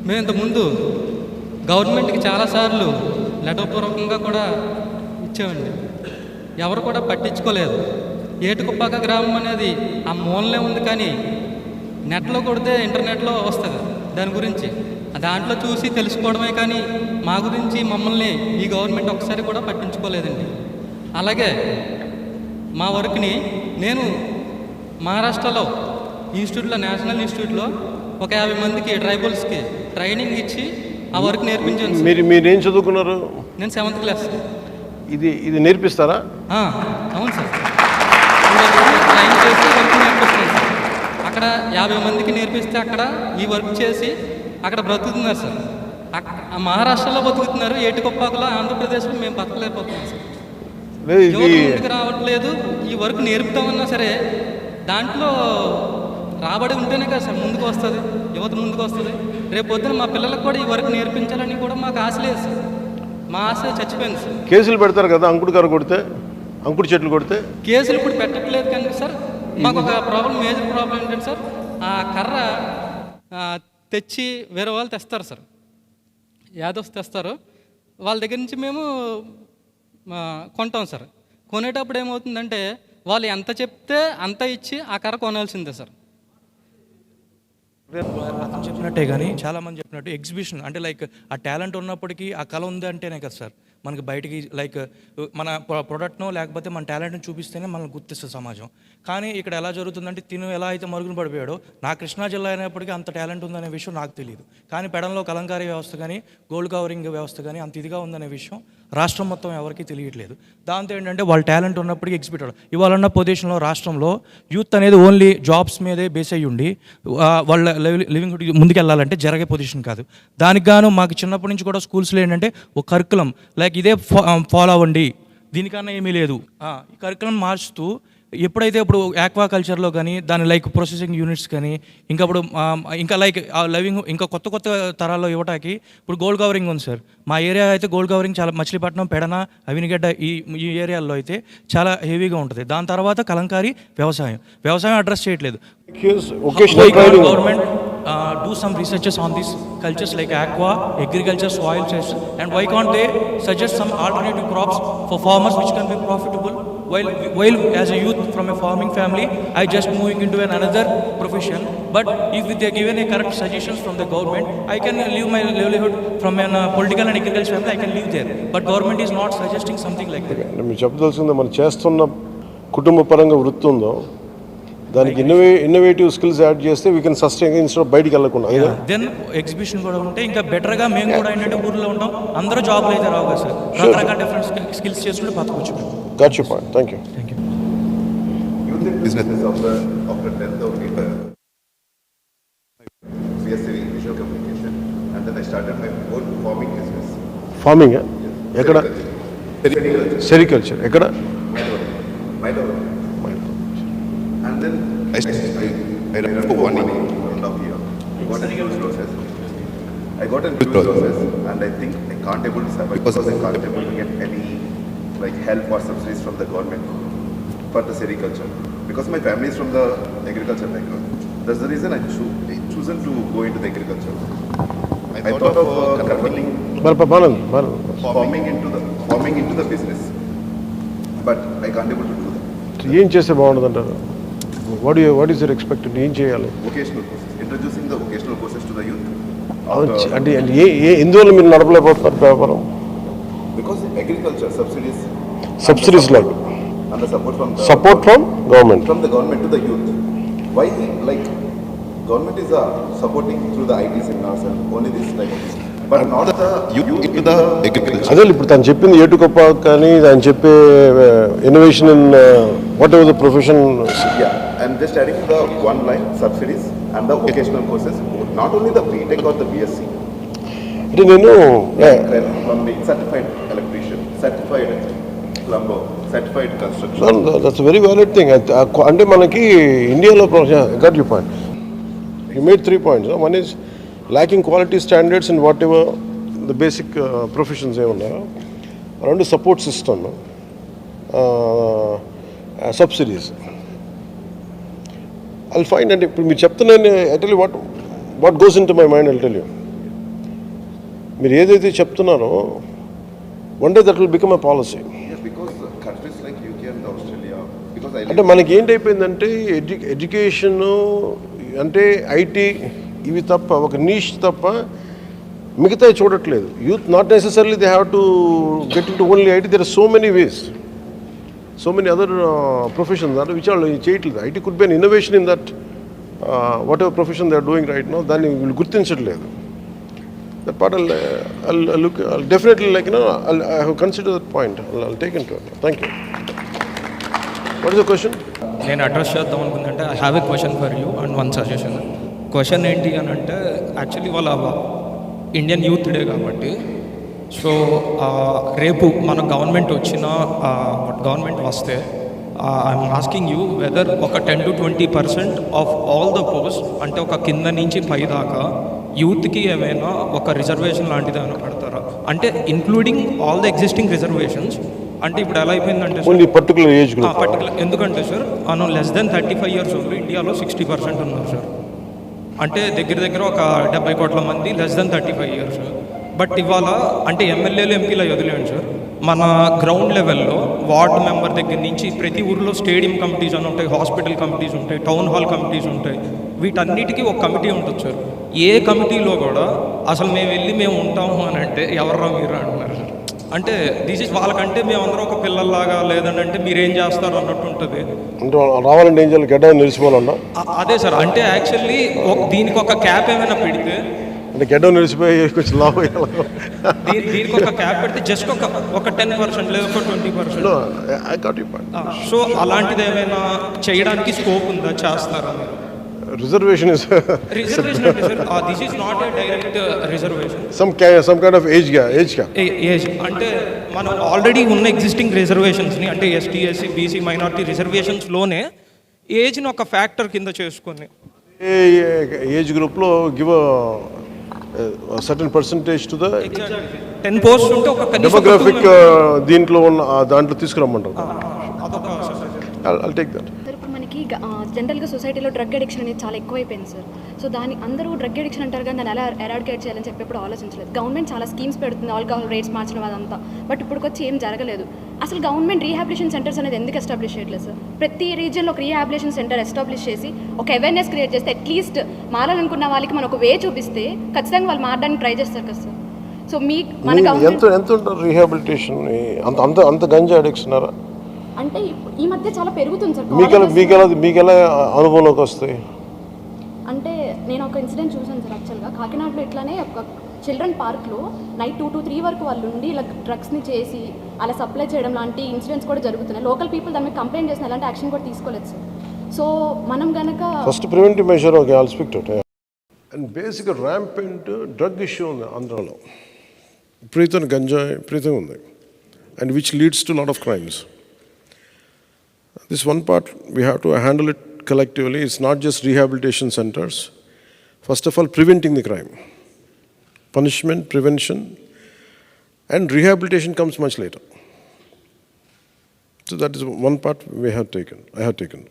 మేము ఇంతకుముందు గవర్నమెంట్కి చాలాసార్లు లెటర్పూర్వకంగా కూడా ఇచ్చామండి. ఎవరు కూడా పట్టించుకోలేదు. ఏటుకుప్పాక గ్రామం అనేది ఆ మూలనే ఉంది, కానీ నెట్లో కొడితే ఇంటర్నెట్లో వస్తుంది దాని గురించి. దాంట్లో చూసి తెలుసుకోవడమే కానీ మా గురించి మమ్మల్ని ఈ గవర్నమెంట్ ఒకసారి కూడా పట్టించుకోలేదండి. అలాగే మా వర్క్ని నేను మహారాష్ట్రలో ఇన్స్టిట్యూట్లో, నేషనల్ ఇన్స్టిట్యూట్లో ఒక 50 మందికి ట్రైబల్స్కి ట్రైనింగ్ ఇచ్చి ఆ వర్క్ నేర్పించాను సార్. మీరేం చదువుకున్నారు? నేను 7th క్లాస్. ఇది నేర్పిస్తారా? అవును సార్. ట్రైన్ చేసి వర్క్ నేర్పిస్తాను సార్. అక్కడ 50 మందికి నేర్పిస్తే అక్కడ ఈ వర్క్ చేసి అక్కడ బ్రతుకుతున్నారు సార్. మహారాష్ట్రలో బతుకుతున్నారు, ఏటుకొప్పాకులో ఆంధ్రప్రదేశ్లో మేము బతకలేకపోతున్నాం సార్. యువత ముందుకు రావట్లేదు. ఈ వర్క్ నేర్పుతామన్నా సరే దాంట్లో రాబడి ఉంటేనే కదా సార్ ముందుకు వస్తుంది, యువత ముందుకు వస్తుంది. రేపు పొద్దున మా పిల్లలకు కూడా ఈ వర్క్ నేర్పించాలని కూడా మాకు ఆశ లేదు సార్. మా ఆశ చచ్చిపోయింది సార్. కేసులు పెడతారు కదా అంకుడు గారు కొడితే, అంకుడు చెట్లు కొడితే? కేసులు ఇప్పుడు పెట్టట్లేదు కానీ సార్ మాకు ఒక ప్రాబ్లం, మేజర్ ప్రాబ్లం ఏంటంటే సార్, ఆ కర్ర తెచ్చి వేరే వాళ్ళు తెస్తారు సార్, యాదవ్స్ తెస్తారు. వాళ్ళ దగ్గర నుంచి మేము కొంటాం సార్. కొనేటప్పుడు ఏమవుతుందంటే వాళ్ళు ఎంత చెప్తే అంత ఇచ్చి ఆ కర్ర కొనాల్సిందే సార్. అతను చెప్పినట్టే కానీ చాలామంది చెప్పినట్టు ఎగ్జిబిషన్ అంటే లైక్ ఆ టాలెంట్ ఉన్నప్పటికీ ఆ కళ ఉంది అంటేనే కదా సార్ మనకి బయటికి లైక్ మన ప్రొడక్ట్నో లేకపోతే మన టాలెంట్ని చూపిస్తేనే మనల్ని గుర్తిస్తుంది సమాజం. కానీ ఇక్కడ ఎలా జరుగుతుందంటే తిను ఎలా అయితే మరుగున పడిపోయాడో, నా కృష్ణా జిల్లా అయినప్పటికీ అంత టాలెంట్ ఉందనే విషయం నాకు తెలియదు. కానీ పెడంలో కలంకారీ వ్యవస్థ కానీ గోల్డ్ కవరింగ్ వ్యవస్థ కానీ అంత ఇదిగా ఉందనే విషయం రాష్ట్రం మొత్తం ఎవరికీ తెలియట్లేదు. దాంతో ఏంటంటే వాళ్ళ టాలెంట్ ఉన్నప్పటికీ ఎగ్జిబిట్ అవ్వడం. ఇవాళ ఉన్న పొజిషన్లో రాష్ట్రంలో యూత్ అనేది ఓన్లీ జాబ్స్ మీదే బేస్ అయ్యి ఉండి వాళ్ళ లివింగ్ ముందుకెళ్ళాలంటే జరిగే పొజిషన్ కాదు. దానికి గాను మాకు చిన్నప్పటి నుంచి కూడా స్కూల్స్లో ఏంటంటే ఒక కరికులం లైక్ ఇదే ఫాలో అవ్వండి, దీనికన్నా ఏమీ లేదు, ఈ కరికులం మార్చుతూ ఎప్పుడైతే ఇప్పుడు ఆక్వా కల్చర్లో కానీ దాని లైక్ ప్రొసెసింగ్ యూనిట్స్ కానీ ఇంకా లైక్ లవింగ్ ఇంకా కొత్త కొత్త తరాల్లో ఇవ్వటానికి ఇప్పుడు గోల్డ్ కవరింగ్ ఉంది సార్. మా ఏరియా అయితే గోల్డ్ కవరింగ్ చాలా మచిలీపట్నం, పెడన, అవినిగడ్డ ఈ ఏరియాల్లో అయితే చాలా హెవీగా ఉంటుంది. దాని తర్వాత కలంకారీ, వ్యవసాయం అడ్రస్ చేయట్లేదు. Government do some researches on these cultures like aqua, agriculture, soil science, and why can't they suggest some alternative crops for farmers which can be profitable while as a youth from a farming family I just moving into another profession, but if they are given a correct suggestions from the government I can live my livelihood from a political and agriculture family, I can live there, but government is not suggesting something like that. మీరు చెప్పదలుచుకుంది మనం చేస్తున్న కుటుంబ పరంగా వృత్తి ఉందో దానికి innovative skills add చేస్తే వీ కెన్ సస్టైన్ ఇన్స్టెడ్ బయటికి వెళ్ళకుండా. దెన్ ఎగ్జిబిషన్ కూడా ఉంటే ఇంకా బెటర్గా మేము కూడా ఏంటంటే ఊర్లో ఉంటాం, అందరూ జాబ్లు అయితే రావు కదా సార్, రకరకాల డిఫరెంట్ స్కిల్స్ చేసుకుంటే బతకొచ్చు. Got your point. Thank you. Youth in businesses after 10th of BSc Visual Communication, and then I started my own farming business. Farming? ఎక్కడ? సెరికల్చర్. ఎక్కడ? Mayur. And then I ran for 1 year, 1.5 years. I got a huge process. And I think I can't able to survive because I can't able to get any like help or subsidies from the government for the sericulture. Because my family is from the agriculture background. That's the reason I chosen to go into the agriculture. I thought of converting farming into the business, but I can't able to do that. ఏం చేస్తే బాగుంటుంది అంటారు? What is your expected? ఏం చేయాలి? Vocational courses. Introducing the vocational courses to the youth. అంటే ఎందువల్ల మీరు నడపలేకపోతున్నారు వ్యాపారం? Because agriculture subsidies like and the support from government from the government to the youth. Why like government is supporting through the IT seminars and only this type of thing, but not the youth into the agriculture. అదే ఇప్పుడు తను చెప్పింది ఏటుకొప్ప కానీ ఆయన చెప్పే innovation in what ever the profession. I'm just adding the one line subsidies and the vocational courses, not only the BTech or the BSc. అంటే నేను plumbing, certified electrician, certified plumber, certified construction. That's very valid thing. అంటే మనకి ఇండియాలో got you point. He made 3 points. One is lacking quality standards in whatever the basic professions ఏమన్నారో. Around support system, subsidies. I'll find, and ఇప్పుడు మీరు చెప్తున్నాను, I tell you what goes into my mind, I'll tell you. మీరు ఏదైతే చెప్తున్నారో one day that will become a policy. Yes, because countries like UK and Australia, because I అంటే మనకి ఏంటైపోయిందంటే education అంటే IT ఇవి తప్ప, ఒక నీష్ తప్ప మిగతా చూడట్లేదు. Youth not necessarily they have to get into only IT. There are so many ways, so many other professions అంటే విచ్ వాళ్ళు చేయట్లేదు. IT could be an innovation in that whatever profession they are doing right now. దాన్ని వీళ్ళు గుర్తించట్లేదు. That part I'll look, I'll definitely, like, you know, I have considered that point. I'll take into it. Thank you. What is the question? నేను address చేద్దాం అనుకుందంటే I have a question for you and one suggestion. Question ఏంటి అని అంటే, actually వాళ్ళ Indian youth day కాబట్టి, so రేపు మన గవర్నమెంట్ గవర్నమెంట్ వస్తే ఐఎమ్ ఆస్కింగ్ యూ వెదర్ ఒక 10 to 20% of all the post, అంటే ఒక కింద నుంచి పై దాకా యూత్కి ఏమైనా ఒక రిజర్వేషన్ లాంటిది ఏమైనా పెడతారా? అంటే including all the existing reservations. అంటే ఇప్పుడు ఎలా అయిపోయిందంటే పర్టికులర్ ఏజ్ గ్రూప్, పర్టికులర్ ఎందుకంటే సార్ మనం లెస్ దెన్ 35 years ఓల్డ్ ఇండియాలో 60% ఉన్నారు సార్. అంటే దగ్గర ఒక 70 కోట్ల మంది లెస్ దెన్ 35 years. బట్ ఇవాళ అంటే ఎమ్మెల్యేలు ఎంపీలు వదిలేండి సార్, మన గ్రౌండ్ లెవెల్లో వార్డు మెంబర్ దగ్గర నుంచి ప్రతి ఊరిలో స్టేడియం కమిటీస్ అని ఉంటాయి, హాస్పిటల్ కమిటీస్ ఉంటాయి, టౌన్ హాల్ కమిటీస్ ఉంటాయి. వీటన్నిటికీ ఒక కమిటీ ఉంటుంది సార్. ఏ కమిటీలో కూడా అసలు మేము ఉంటాము అని అంటే ఎవర్రా మీరు అంటున్నారు సార్. అంటే దిస్ ఇస్ వాళ్ళకంటే మేమందరం ఒక పిల్లల్లాగా, లేదంటే మీరేం చేస్తారు అన్నట్టు ఉంటుంది. రావాలంటే ఏం చేయాలి? గడ్డ నిలిచిపోవాలన్నా? అదే సార్. అంటే యాక్చువల్లీ దీనికి ఒక క్యాప్ ఏమైనా పెడితే, అంటే గడ్డ నిలిచిపోయి కొంచెం లాభ దీనికి ఒక క్యాప్ పెడితే జస్ట్ ఒక 10% లేదా ఒక 20%. సో అలాంటిది ఏమైనా చేయడానికి స్కోప్ ఉందా? చేస్తారా మీరు? Reservation is reservation అంటే sir this is not a direct reservation. some kind of age gap. Age అంటే మనం ఆల్రెడీ ఉన్న ఎగ్జిస్టింగ్ రిజర్వేషన్స్ని, అంటే ఎస్టీ, ఎస్సీ, బీసీ, మైనారిటీ రిజర్వేషన్స్లోనే ఏజ్ని ఒక ఫ్యాక్టర్ కింద చేసుకొని ఏజ్ గ్రూప్లో give certain percentage to the 10 posts ఉంటే ఒక డెమోగ్రాఫిక్ దీంట్లో ఉన్న దాంట్లో తీసుకురమ్మంటారు. I'll take that. మనకి జనరల్గా సొసైటీలో డ్రగ్ అడిక్షన్ అనేది చాలా ఎక్కువైపోయింది సార్. సో దాన్ని అందరూ డ్రగ్ అడిక్షన్ అంటారు కానీ దాన్ని ఎలా ఎరాడికేట్ చేయాలని చెప్పేప్పుడు ఆలోచించలేదు. గవర్నమెంట్ చాలా స్కీమ్స్ పెడుతుంది, ఆల్కహాల్ రేట్స్ మార్చడం అదంతా. బట్ ఇప్పుడు వచ్చి ఏం జరగలేదు. అసలు గవర్నమెంట్ రీహాబిలిటేషన్ సెంటర్స్ అనేది ఎందుకు ఎస్టాబ్లిష్ చేయట్లేదు సార్? ప్రతి రీజియన్లో ఒక రీహాబిలిటేషన్ సెంటర్ ఎస్టాబ్లిష్ చేసి ఒక అవేర్నెస్ క్రియేట్ చేస్తే, అట్లీస్ట్ మారాలనుకున్న వాళ్ళకి మనం ఒక వే చూపిస్తే ఖచ్చితంగా వాళ్ళు మారడానికి ట్రై చేస్తారు కదా సార్. సో మన ఎంత ఉంటారు రీహాబిలిటేషన్? అంత గంజా అడిక్షన్ అంటే ఈ మధ్య చాలా పెరుగుతుంది సార్. మీకు ఎలా అనుభవంలోకి వస్తాయి? అంటే నేను ఒక ఇన్సిడెంట్ చూసాను సార్. యాక్చువల్గా కాకినాడలో ఇట్లానే ఒక చిల్డ్రన్ పార్క్లో నైట్ 2 to 3 వరకు వాళ్ళు ఉండి ఇలా డ్రగ్స్ని చేసి అలా సప్లై చేయడం లాంటి ఇన్సిడెంట్స్ కూడా జరుగుతున్నాయి. లోకల్ పీపుల్ దాని మీద కంప్లైంట్ చేసిన ఎలాంటి యాక్షన్ కూడా తీసుకోలేదు సార్. సో మనం కనుక first preventive measure okay, I'll speak to it. And బేసిక్గా ర్యాంపెంట్ డ్రగ్ ఇష్యూ ఉంది ఆంధ్రాలో. విపరీతమైన గంజాయి విపరీతంగా ఉంది, and which leads to lot of crimes. This one part we have to handle it collectively. It's not just rehabilitation centers. First of all, preventing the crime. Punishment, prevention, and rehabilitation comes much later. So that is one part I have taken.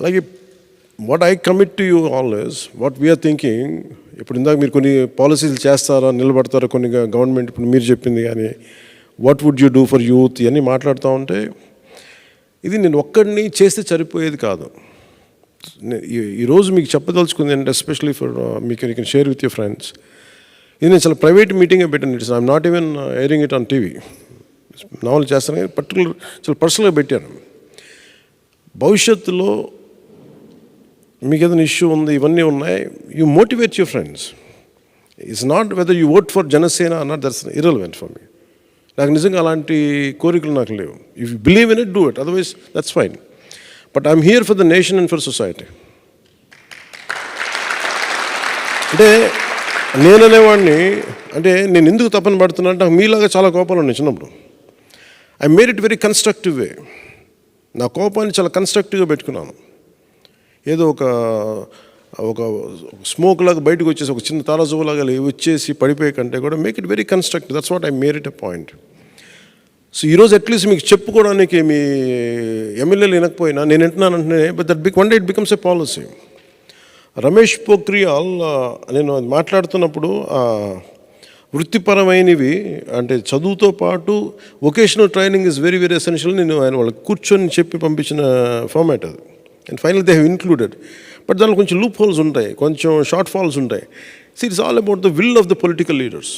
Like what I commit to you all is, what we are thinking, ఇప్పుడు ఇందాక మీరు కొన్ని పాలసీలు చేస్తారా, నిలబడతారా, కొన్ని government ఇప్పుడు మీరు చెప్పింది కానీ what would you do for youth ఇవన్నీ మాట్లాడుతూ ఉంటే, ఇది నేను ఒక్కడిని చేస్తే సరిపోయేది కాదు. ఈరోజు మీకు చెప్పదలుచుకుంది అంటే, ఎస్పెషలీ ఫర్ మీకు you can share with your friends, ఇది నేను చాలా ప్రైవేట్ మీటింగే పెట్టాను. It's I'm not even airing it on TV. నావల్ చేస్తాను కానీ పర్టికులర్ చాలా పర్సనల్గా పెట్టాను. భవిష్యత్తులో మీకు ఏదైనా ఇష్యూ ఉంది, ఇవన్నీ ఉన్నాయి, you motivate your friends. It's not whether you vote for Janasena or not, that's irrelevant for me. నాకు నిజంగా అలాంటి కోరికలు నాకు లేవు. If you believe in it, do it, otherwise that's fine. But I'm here for the nation and for society. అంటే నేననేవాడిని, అంటే నేను ఎందుకు తప్పని పడుతున్నా అంటే, నాకు మీలాగా చాలా కోపాలు ఉన్నాయి చిన్నప్పుడు. I made it very constructive way. నా కోపాన్ని చాలా కన్స్ట్రక్టివ్గా పెట్టుకున్నాను. ఏదో ఒక ఒక స్మోక్ లాగా బయటకు వచ్చేసి ఒక చిన్న తారాజువలాగా వచ్చేసి పడిపోయే కంటే కూడా make it very constructive. That's what I made it a point. So ఈరోజు అట్లీస్ట్ మీకు చెప్పుకోవడానికి మీ ఎమ్మెల్యేలు వినకపోయినా నేను వింటున్నానంటే but that one day it becomes a policy. Ramesh Pokhriyal నేను మాట్లాడుతున్నప్పుడు వృత్తిపరమైనవి అంటే చదువుతో పాటు vocational training is very very essential. నేను ఆయన వాళ్ళకి కూర్చొని చెప్పి పంపించిన ఫార్మాట్ అది. And final they have included. But దానిలో కొంచెం లూప్ హోల్స్ ఉంటాయి, కొంచెం షార్ట్ ఫాల్స్ ఉంటాయి. So it's all about the will of the political leaders.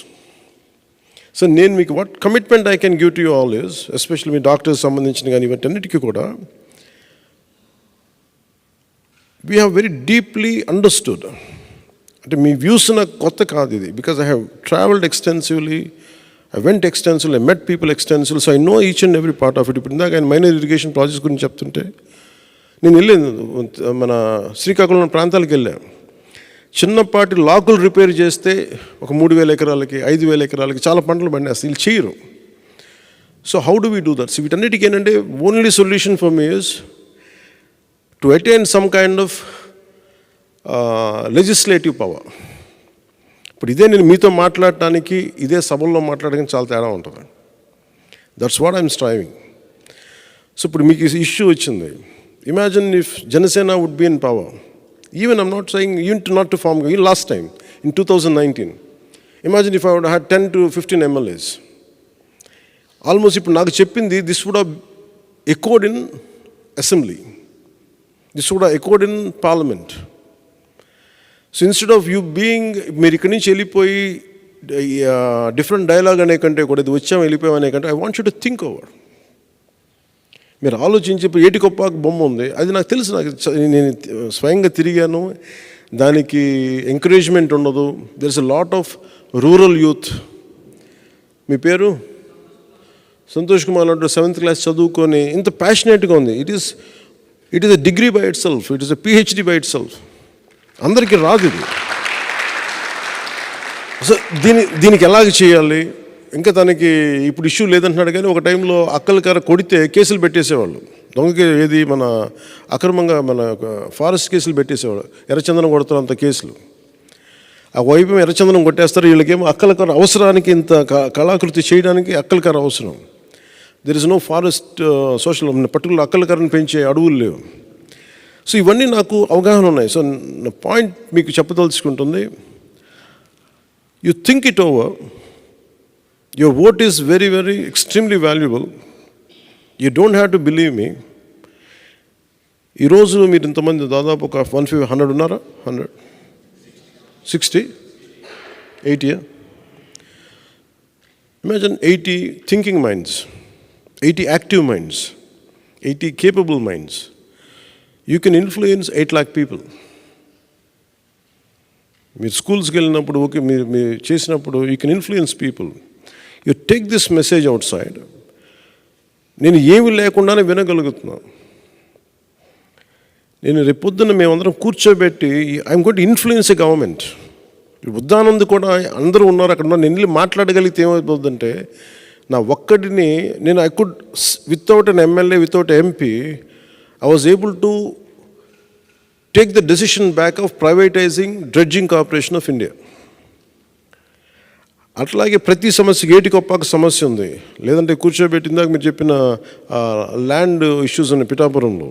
So నేను మీకు what commitment I can give to you all is, especially me doctors సంబంధించిన కానీ ఇవన్నిటికీ కూడా we have very deeply understood. అంటే మీ వ్యూస్ నాకు కొత్త కాదు ఇది, because I have travelled extensively, I went extensively, I met people extensively, so I know each and every part of it. ఇప్పుడు ఇందాక ఆయన మైనర్ ఇరిగేషన్ ప్రాజెక్ట్స్ గురించి చెప్తుంటే నేను వెళ్ళాను, మన శ్రీకాకుళం ప్రాంతాలకు వెళ్ళాను. చిన్నపాటి లాకులు రిపేర్ చేస్తే ఒక 3,000 ఎకరాలకి 5,000 ఎకరాలకి చాలా పంటలు పండేస్తాయి. వీళ్ళు చేయరు. So how do we do that? వీటన్నిటికీ ఏంటంటే only solution for me is to attain some kind of legislative power. ఇప్పుడు ఇదే నేను మీతో మాట్లాడటానికి ఇదే సభల్లో మాట్లాడడానికి చాలా తేడా ఉంటుంది. That's what I'm striving. So ఇప్పుడు మీకు ఇష్యూ వచ్చింది. Imagine if Janasena would be in power. Even I'm not saying even not to form, even last time in 2019, imagine if I would have had 10 to 15 MLAs. Almost ఇప్పుడు నాకు చెప్పింది this would have echoed in assembly, this would have echoed in parliament. So instead of you being మీరు ఇక్కడి నుంచి వెళ్ళిపోయి different dialogue అనే కంటే కూడా ఇది వచ్చాము వెళ్ళిపోయాం అనే కంటే I want you to think over. మీరు ఆలోచించి ఇప్పుడు ఏటికొప్పాకు బొమ్మ ఉంది, అది నాకు తెలుసు, నాకు నేను స్వయంగా తిరిగాను, దానికి ఎంకరేజ్మెంట్ ఉండదు. There is a lot of rural youth. మీ పేరు సంతోష్ కుమార్ అంటూ 7th క్లాస్ చదువుకొని ఇంత ప్యాషనేట్గా ఉంది. It is a degree by it self, it is a PhD by it self. అందరికీ రాదు ఇది. సో దీనికి ఎలాగ చేయాలి? ఇంకా తనకి ఇప్పుడు ఇష్యూ లేదంటున్నాడు, కానీ ఒక టైంలో అక్కలకర కొడితే కేసులు పెట్టేసేవాళ్ళు. దొంగకి ఏది మన అక్రమంగా మన ఫారెస్ట్ కేసులు పెట్టేసేవాళ్ళు, ఎర్రచందనం కొడుతున్నంత కేసులు. ఆ వైపు ఎర్రచందనం కొట్టేస్తారు, వీళ్ళకేమో అక్కలకర అవసరానికి ఇంత కళాకృతి చేయడానికి అక్కలకర అవసరం. There is no forest social particular అక్కలకరను పెంచే అడవులు లేవు. సో ఇవన్నీ నాకు అవగాహన ఉన్నాయి. సో నా పాయింట్ మీకు చెప్పదలుచుకుంటుంది, you think it over. Your vote is very, very extremely valuable. You don't have to believe me. ఈరోజు మీరు ఇంతమంది దాదాపు ఒక 100 ఉన్నారా? 100, 60, 80. Imagine 80 thinking minds, 80 active minds, 80 capable minds. You can influence 8 lakh people. మీరు స్కూల్స్కి వెళ్ళినప్పుడు ఓకే, మీరు చేసినప్పుడు you can influence people. You take this message outside. నేను ఏమి లేకుండానే వినగలుగుతున్నాను. నేను రేపొద్దున మేమందరం కూర్చోబెట్టి I'm going to influence a government. ఉద్దానంద్ కూడా అందరూ ఉన్నారు అక్కడ. నేను వెళ్ళి మాట్లాడగలిగితే ఏమైపోతుందంటే నా ఒక్కడిని నేను I could without an MLA, without MP, I was able to take the decision back of privatising dredging corporation of India. అట్లాగే ప్రతి సమస్యకి ఏటికొప్పాకు సమస్య ఉంది, లేదంటే కూర్చోబెట్టిందాక మీరు చెప్పిన ల్యాండ్ ఇష్యూస్ ఉన్నాయి పిఠాపురంలో.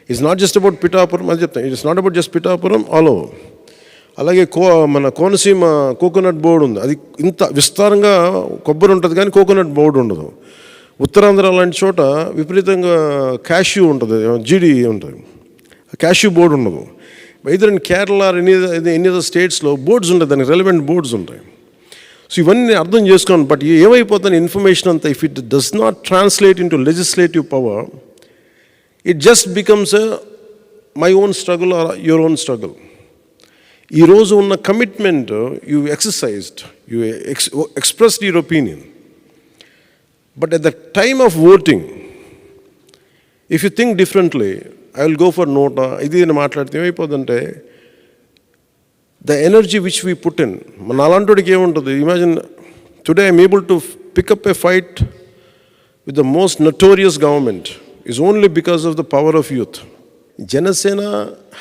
It's not just about Pithapuram, అది చెప్తాను, it's not about just Pithapuram, all over. అలాగే మన కోనసీమ కోకోనట్ బోర్డు ఉంది, అది ఇంత విస్తారంగా కొబ్బరి ఉంటుంది కానీ కోకోనట్ బోర్డు ఉండదు. ఉత్తరాంధ్ర లాంటి చోట విపరీతంగా క్యాష్యూ ఉంటుంది, జీడీ ఉంటుంది, క్యాష్యూ బోర్డు ఉండదు. Either in Kerala any other స్టేట్స్లో బోర్డ్స్ ఉంటాయి, దానికి రెలవెంట్ బోర్డ్స్ ఉంటాయి. సో ఇవన్నీ అర్థం చేసుకోండి. బట్ ఏమైపోతుంది ఇన్ఫర్మేషన్ అంతా, if it does not translate into legislative power, it just becomes my own struggle or your own struggle. ఈరోజు ఉన్న commitment you exercised, you expressed your opinion, but at the time of voting if you think differently, I will go for NOTA ఇది నేను మాట్లాడితే ఏమైపోతుందంటే the energy which we put in, మన అలాంటికి ఏముంటుంది? Imagine today I'm able to pick up a fight with the most notorious government is only because of the power of youth. Janasena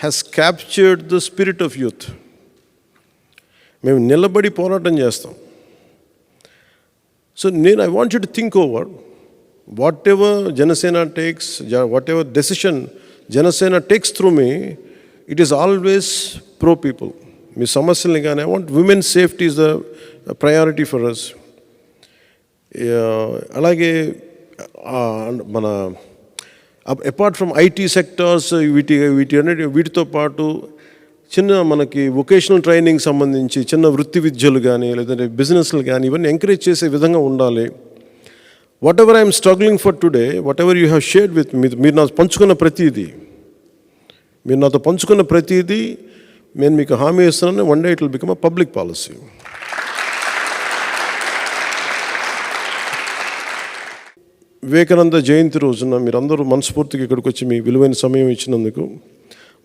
has captured the spirit of youth. మేము నిలబడి పోరాటం చేస్తాం. So I want you to think over whatever Janasena takes, whatever decision Janasena takes through me, it is always pro people. మీ సమస్యల్ని కానీ, I want women safety is the priority for us. అలాగే మన apart from IT sectors వీటితో పాటు చిన్న మనకి vocational training సంబంధించి చిన్న వృత్తి విద్యలు కానీ లేదంటే బిజినెస్లు కానీ ఇవన్నీ ఎంకరేజ్ చేసే విధంగా ఉండాలి. Whatever I'm struggling for today, whatever you have shared with me, మీరు నాతో పంచుకున్న ప్రతిదీ నేను మీకు హామీ ఇస్తున్నాను, one day it will become a public policy. Vivekananda Jayanti రోజున మీరందరూ మనస్ఫూర్తిగా ఇక్కడికి వచ్చి మీ విలువైన సమయం ఇచ్చినందుకు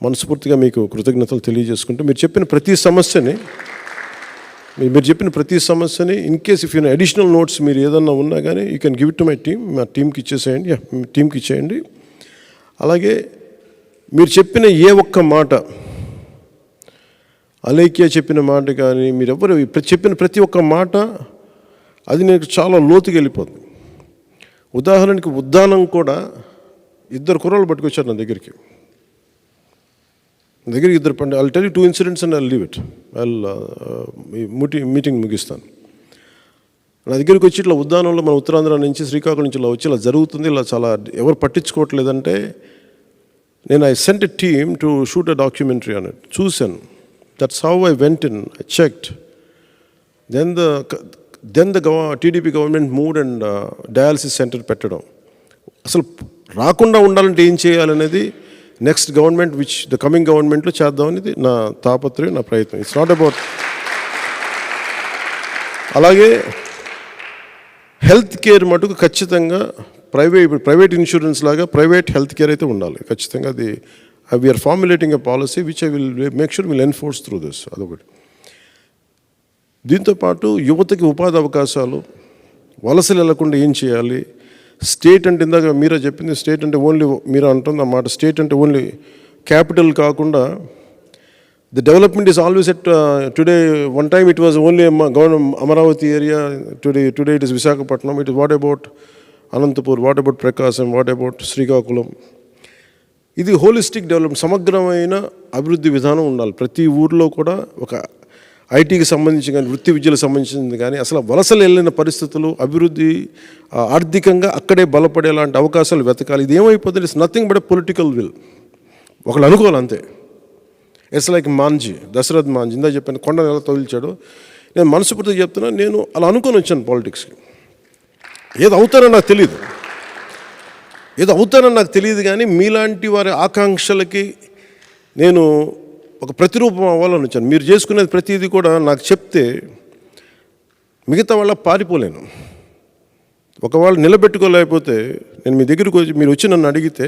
మనస్ఫూర్తిగా మీకు కృతజ్ఞతలు తెలియజేసుకుంటూ, మీరు చెప్పిన ప్రతి సమస్యని in case if you additional notes మీరు ఏదన్నా ఉన్నా కానీ you can give it to my team, మా టీంకి ఇచ్చేసేయండి. అలాగే మీరు చెప్పిన ఏ ఒక్క మాట, అలేఖ్య చెప్పిన మాట కానీ, మీరెవ్వరు చెప్పిన ప్రతి ఒక్క మాట అది నాకు చాలా లోతుకి వెళ్ళిపోతుంది. ఉదాహరణకి ఉద్దానం కూడా 2 కుర్రాళ్ళు పట్టుకొచ్చారు నా దగ్గరికి ఇద్దరు పండి. I'll tell you 2 incidents and I'll leave it. Meeting ముగిస్తాను. నా దగ్గరికి వచ్చి ఇట్లా ఉద్దానంలో మన ఉత్తరాంధ్ర నుంచి శ్రీకాకుళం నుంచి ఇలా వచ్చి ఇలా జరుగుతుంది, ఇలా చాలా ఎవరు పట్టించుకోవట్లేదంటే నేను I sent a team to shoot a documentary on it. చూశాను. That's how I went in, I checked. Then the TDP government moved and dialysis centre పెట్టడం. అసలు రాకుండా ఉండాలంటే ఏం చేయాలనేది నెక్స్ట్ గవర్నమెంట్ ద కమింగ్ గవర్నమెంట్లో చేద్దామనేది నా తాపత్రయం, నా ప్రయత్నం. It's not about. అలాగే హెల్త్ కేర్ మటుకు ఖచ్చితంగా ప్రైవేట్ ఇన్సూరెన్స్ లాగా ప్రైవేట్ హెల్త్ కేర్ అయితే ఉండాలి ఖచ్చితంగా. అది we are formulating a policy which I will make sure will enforce through this. అదొకటి. దీంతోపాటు యువతకి ఉపాధి అవకాశాలు, వలసలు వెళ్లకుండా ఏం చేయాలి, స్టేట్ అంటే ఇందాక మీరే చెప్పింది, స్టేట్ అంటే ఓన్లీ మీరు అంటుంది అన్నమాట, స్టేట్ అంటే ఓన్లీ క్యాపిటల్ కాకుండా the development is always at today. One time it was only Amaravati area, today it is Visakhapatnam. It is what about Anantapur, what about Prakasam, what about Srikakulam. ఇది హోలిస్టిక్ డెవలప్మెంట్, సమగ్రమైన అభివృద్ధి విధానం ఉండాలి. ప్రతి ఊర్లో కూడా ఒక ఐటీకి సంబంధించి కానీ వృత్తి విద్యలకు సంబంధించింది కానీ అసలు వలసలు వెళ్ళిన పరిస్థితులు, అభివృద్ధి ఆర్థికంగా అక్కడే బలపడేలాంటి అవకాశాలు వెతకాలి. ఇది ఏమైపోతుంది, it's nothing but political will. ఒకళ్ళు అనుకోవాలి అంతే. ఇట్స్ లైక్ దశరథ్ మాంజీ ఇందా చెప్పాను, కొండను ఎలా తగిల్చాడు. నేను మనస్ఫూర్తిగా చెప్తున్నా, నేను అలా అనుకొని వచ్చాను పాలిటిక్స్కి. ఏదో అవుతానని నాకు తెలియదు కానీ మీలాంటి వారి ఆకాంక్షలకి నేను ఒక ప్రతిరూపం అవ్వాలని వచ్చాను. మీరు చేసుకునేది ప్రతిదీ కూడా నాకు చెప్తే మిగతా వాళ్ళ పారిపోలేను. ఒకవేళ నిలబెట్టుకోలేకపోతే నేను మీ దగ్గరికి వచ్చి మీరు వచ్చి నన్ను అడిగితే,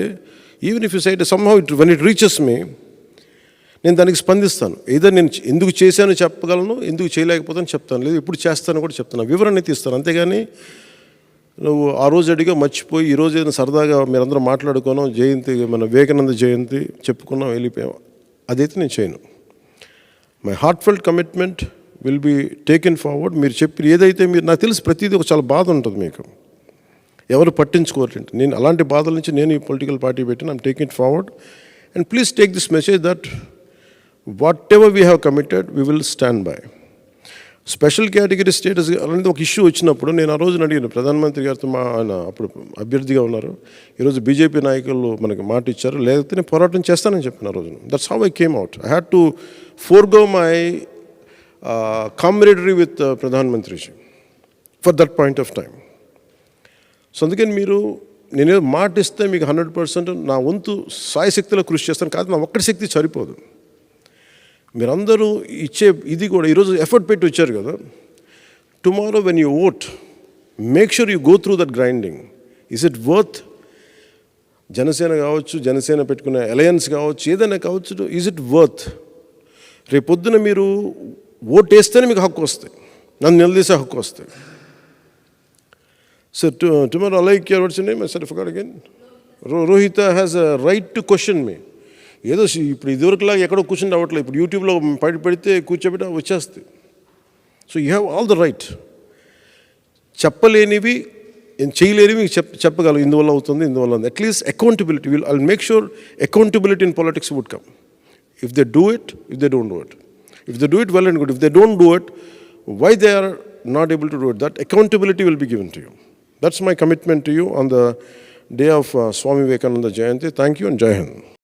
even if you side somehow when it reaches me, నేను దానికి స్పందిస్తాను. ఏదో నేను ఎందుకు చేశానో చెప్పగలను, ఎందుకు చేయలేకపోతాను చెప్తాను, లేదు ఎప్పుడు చేస్తానో కూడా చెప్తాను, వివరణ అయితే ఇస్తాను. అంతేగాని నువ్వు ఆ రోజు అడిగా మర్చిపోయి ఈరోజు ఏదైనా సరదాగా మీరందరూ మాట్లాడుకున్నాం, జయంతి మన వివేకానంద జయంతి చెప్పుకున్నాం, వెళ్ళిపోయాం, అదైతే నేను చేయను. My heartfelt commitment will be taken forward. మీరు చెప్పి ఏదైతే నాకు తెలిసి ప్రతిదీ ఒక చాలా బాధ ఉంటుంది మీకు, ఎవరు పట్టించుకోరంటే. నేను అలాంటి బాధల నుంచి నేను ఈ పొలిటికల్ పార్టీ పెట్టిన, I'm taking it forward. And please take this message that what ever we have committed we will stand by. Special category status అనేది ఒక ఇష్యూ వచ్చినప్పుడు నేను ఆ రోజున అడిగాను ప్రధానమంత్రి గారితో. ఆయన అప్పుడు అభ్యర్థిగా ఉన్నారు. ఈరోజు బీజేపీ నాయకులు మనకి మాట ఇచ్చారు, లేకపోతే నేను పోరాటం చేస్తానని చెప్పిన ఆ రోజున. That's how I came out. I had to forgo my camaraderie with ప్రధానమంత్రిజీ for that point of time. So అందుకని నేనేదో మాట ఇస్తే మీకు 100% నా వంతు సాయశక్తిలో కృషి చేస్తాను. కాదు, నా ఒక్కటి శక్తి సరిపోదు. మీరందరూ ఇచ్చే ఇది కూడా ఈరోజు ఎఫర్ట్ పెట్టి వచ్చారు కదా. Tomorrow when you vote, make sure you go through that grinding. Is it worth? Janasena కావచ్చు, జనసేన పెట్టుకునే అలయన్స్ కావచ్చు, ఏదైనా కావచ్చు, ఈజ్ ఇట్ వర్త్? రేపొద్దున మీరు ఓట్ వేస్తేనే మీకు హక్కు వస్తాయి, నన్ను నిలదీసే హక్కు వస్తాయి. So tomorrow I like your words name. I said, I forgot again. Rohita has a right to question me. ఏదో ఇప్పుడు ఇదివరకులాగా ఎక్కడో కూర్చుని రావట్లేదు. ఇప్పుడు యూట్యూబ్లో పెడితే కూర్చోబెట్టి వచ్చేస్తుంది. So you have all the right. చెప్పలేనివి చేయలేనివి చెప్పగలవు, ఇందువల్ల అవుతుంది, ఇందువల్ల ఉంది. At least accountability I make sure accountability in politics would come. If they do it, if they don't do it. If they do it, well and good. If they don't do it, why they are not able to do it? That accountability will be given to you. That's my commitment to you on the day of Swami Vivekananda Jayanti. Thank you and Jai Hind.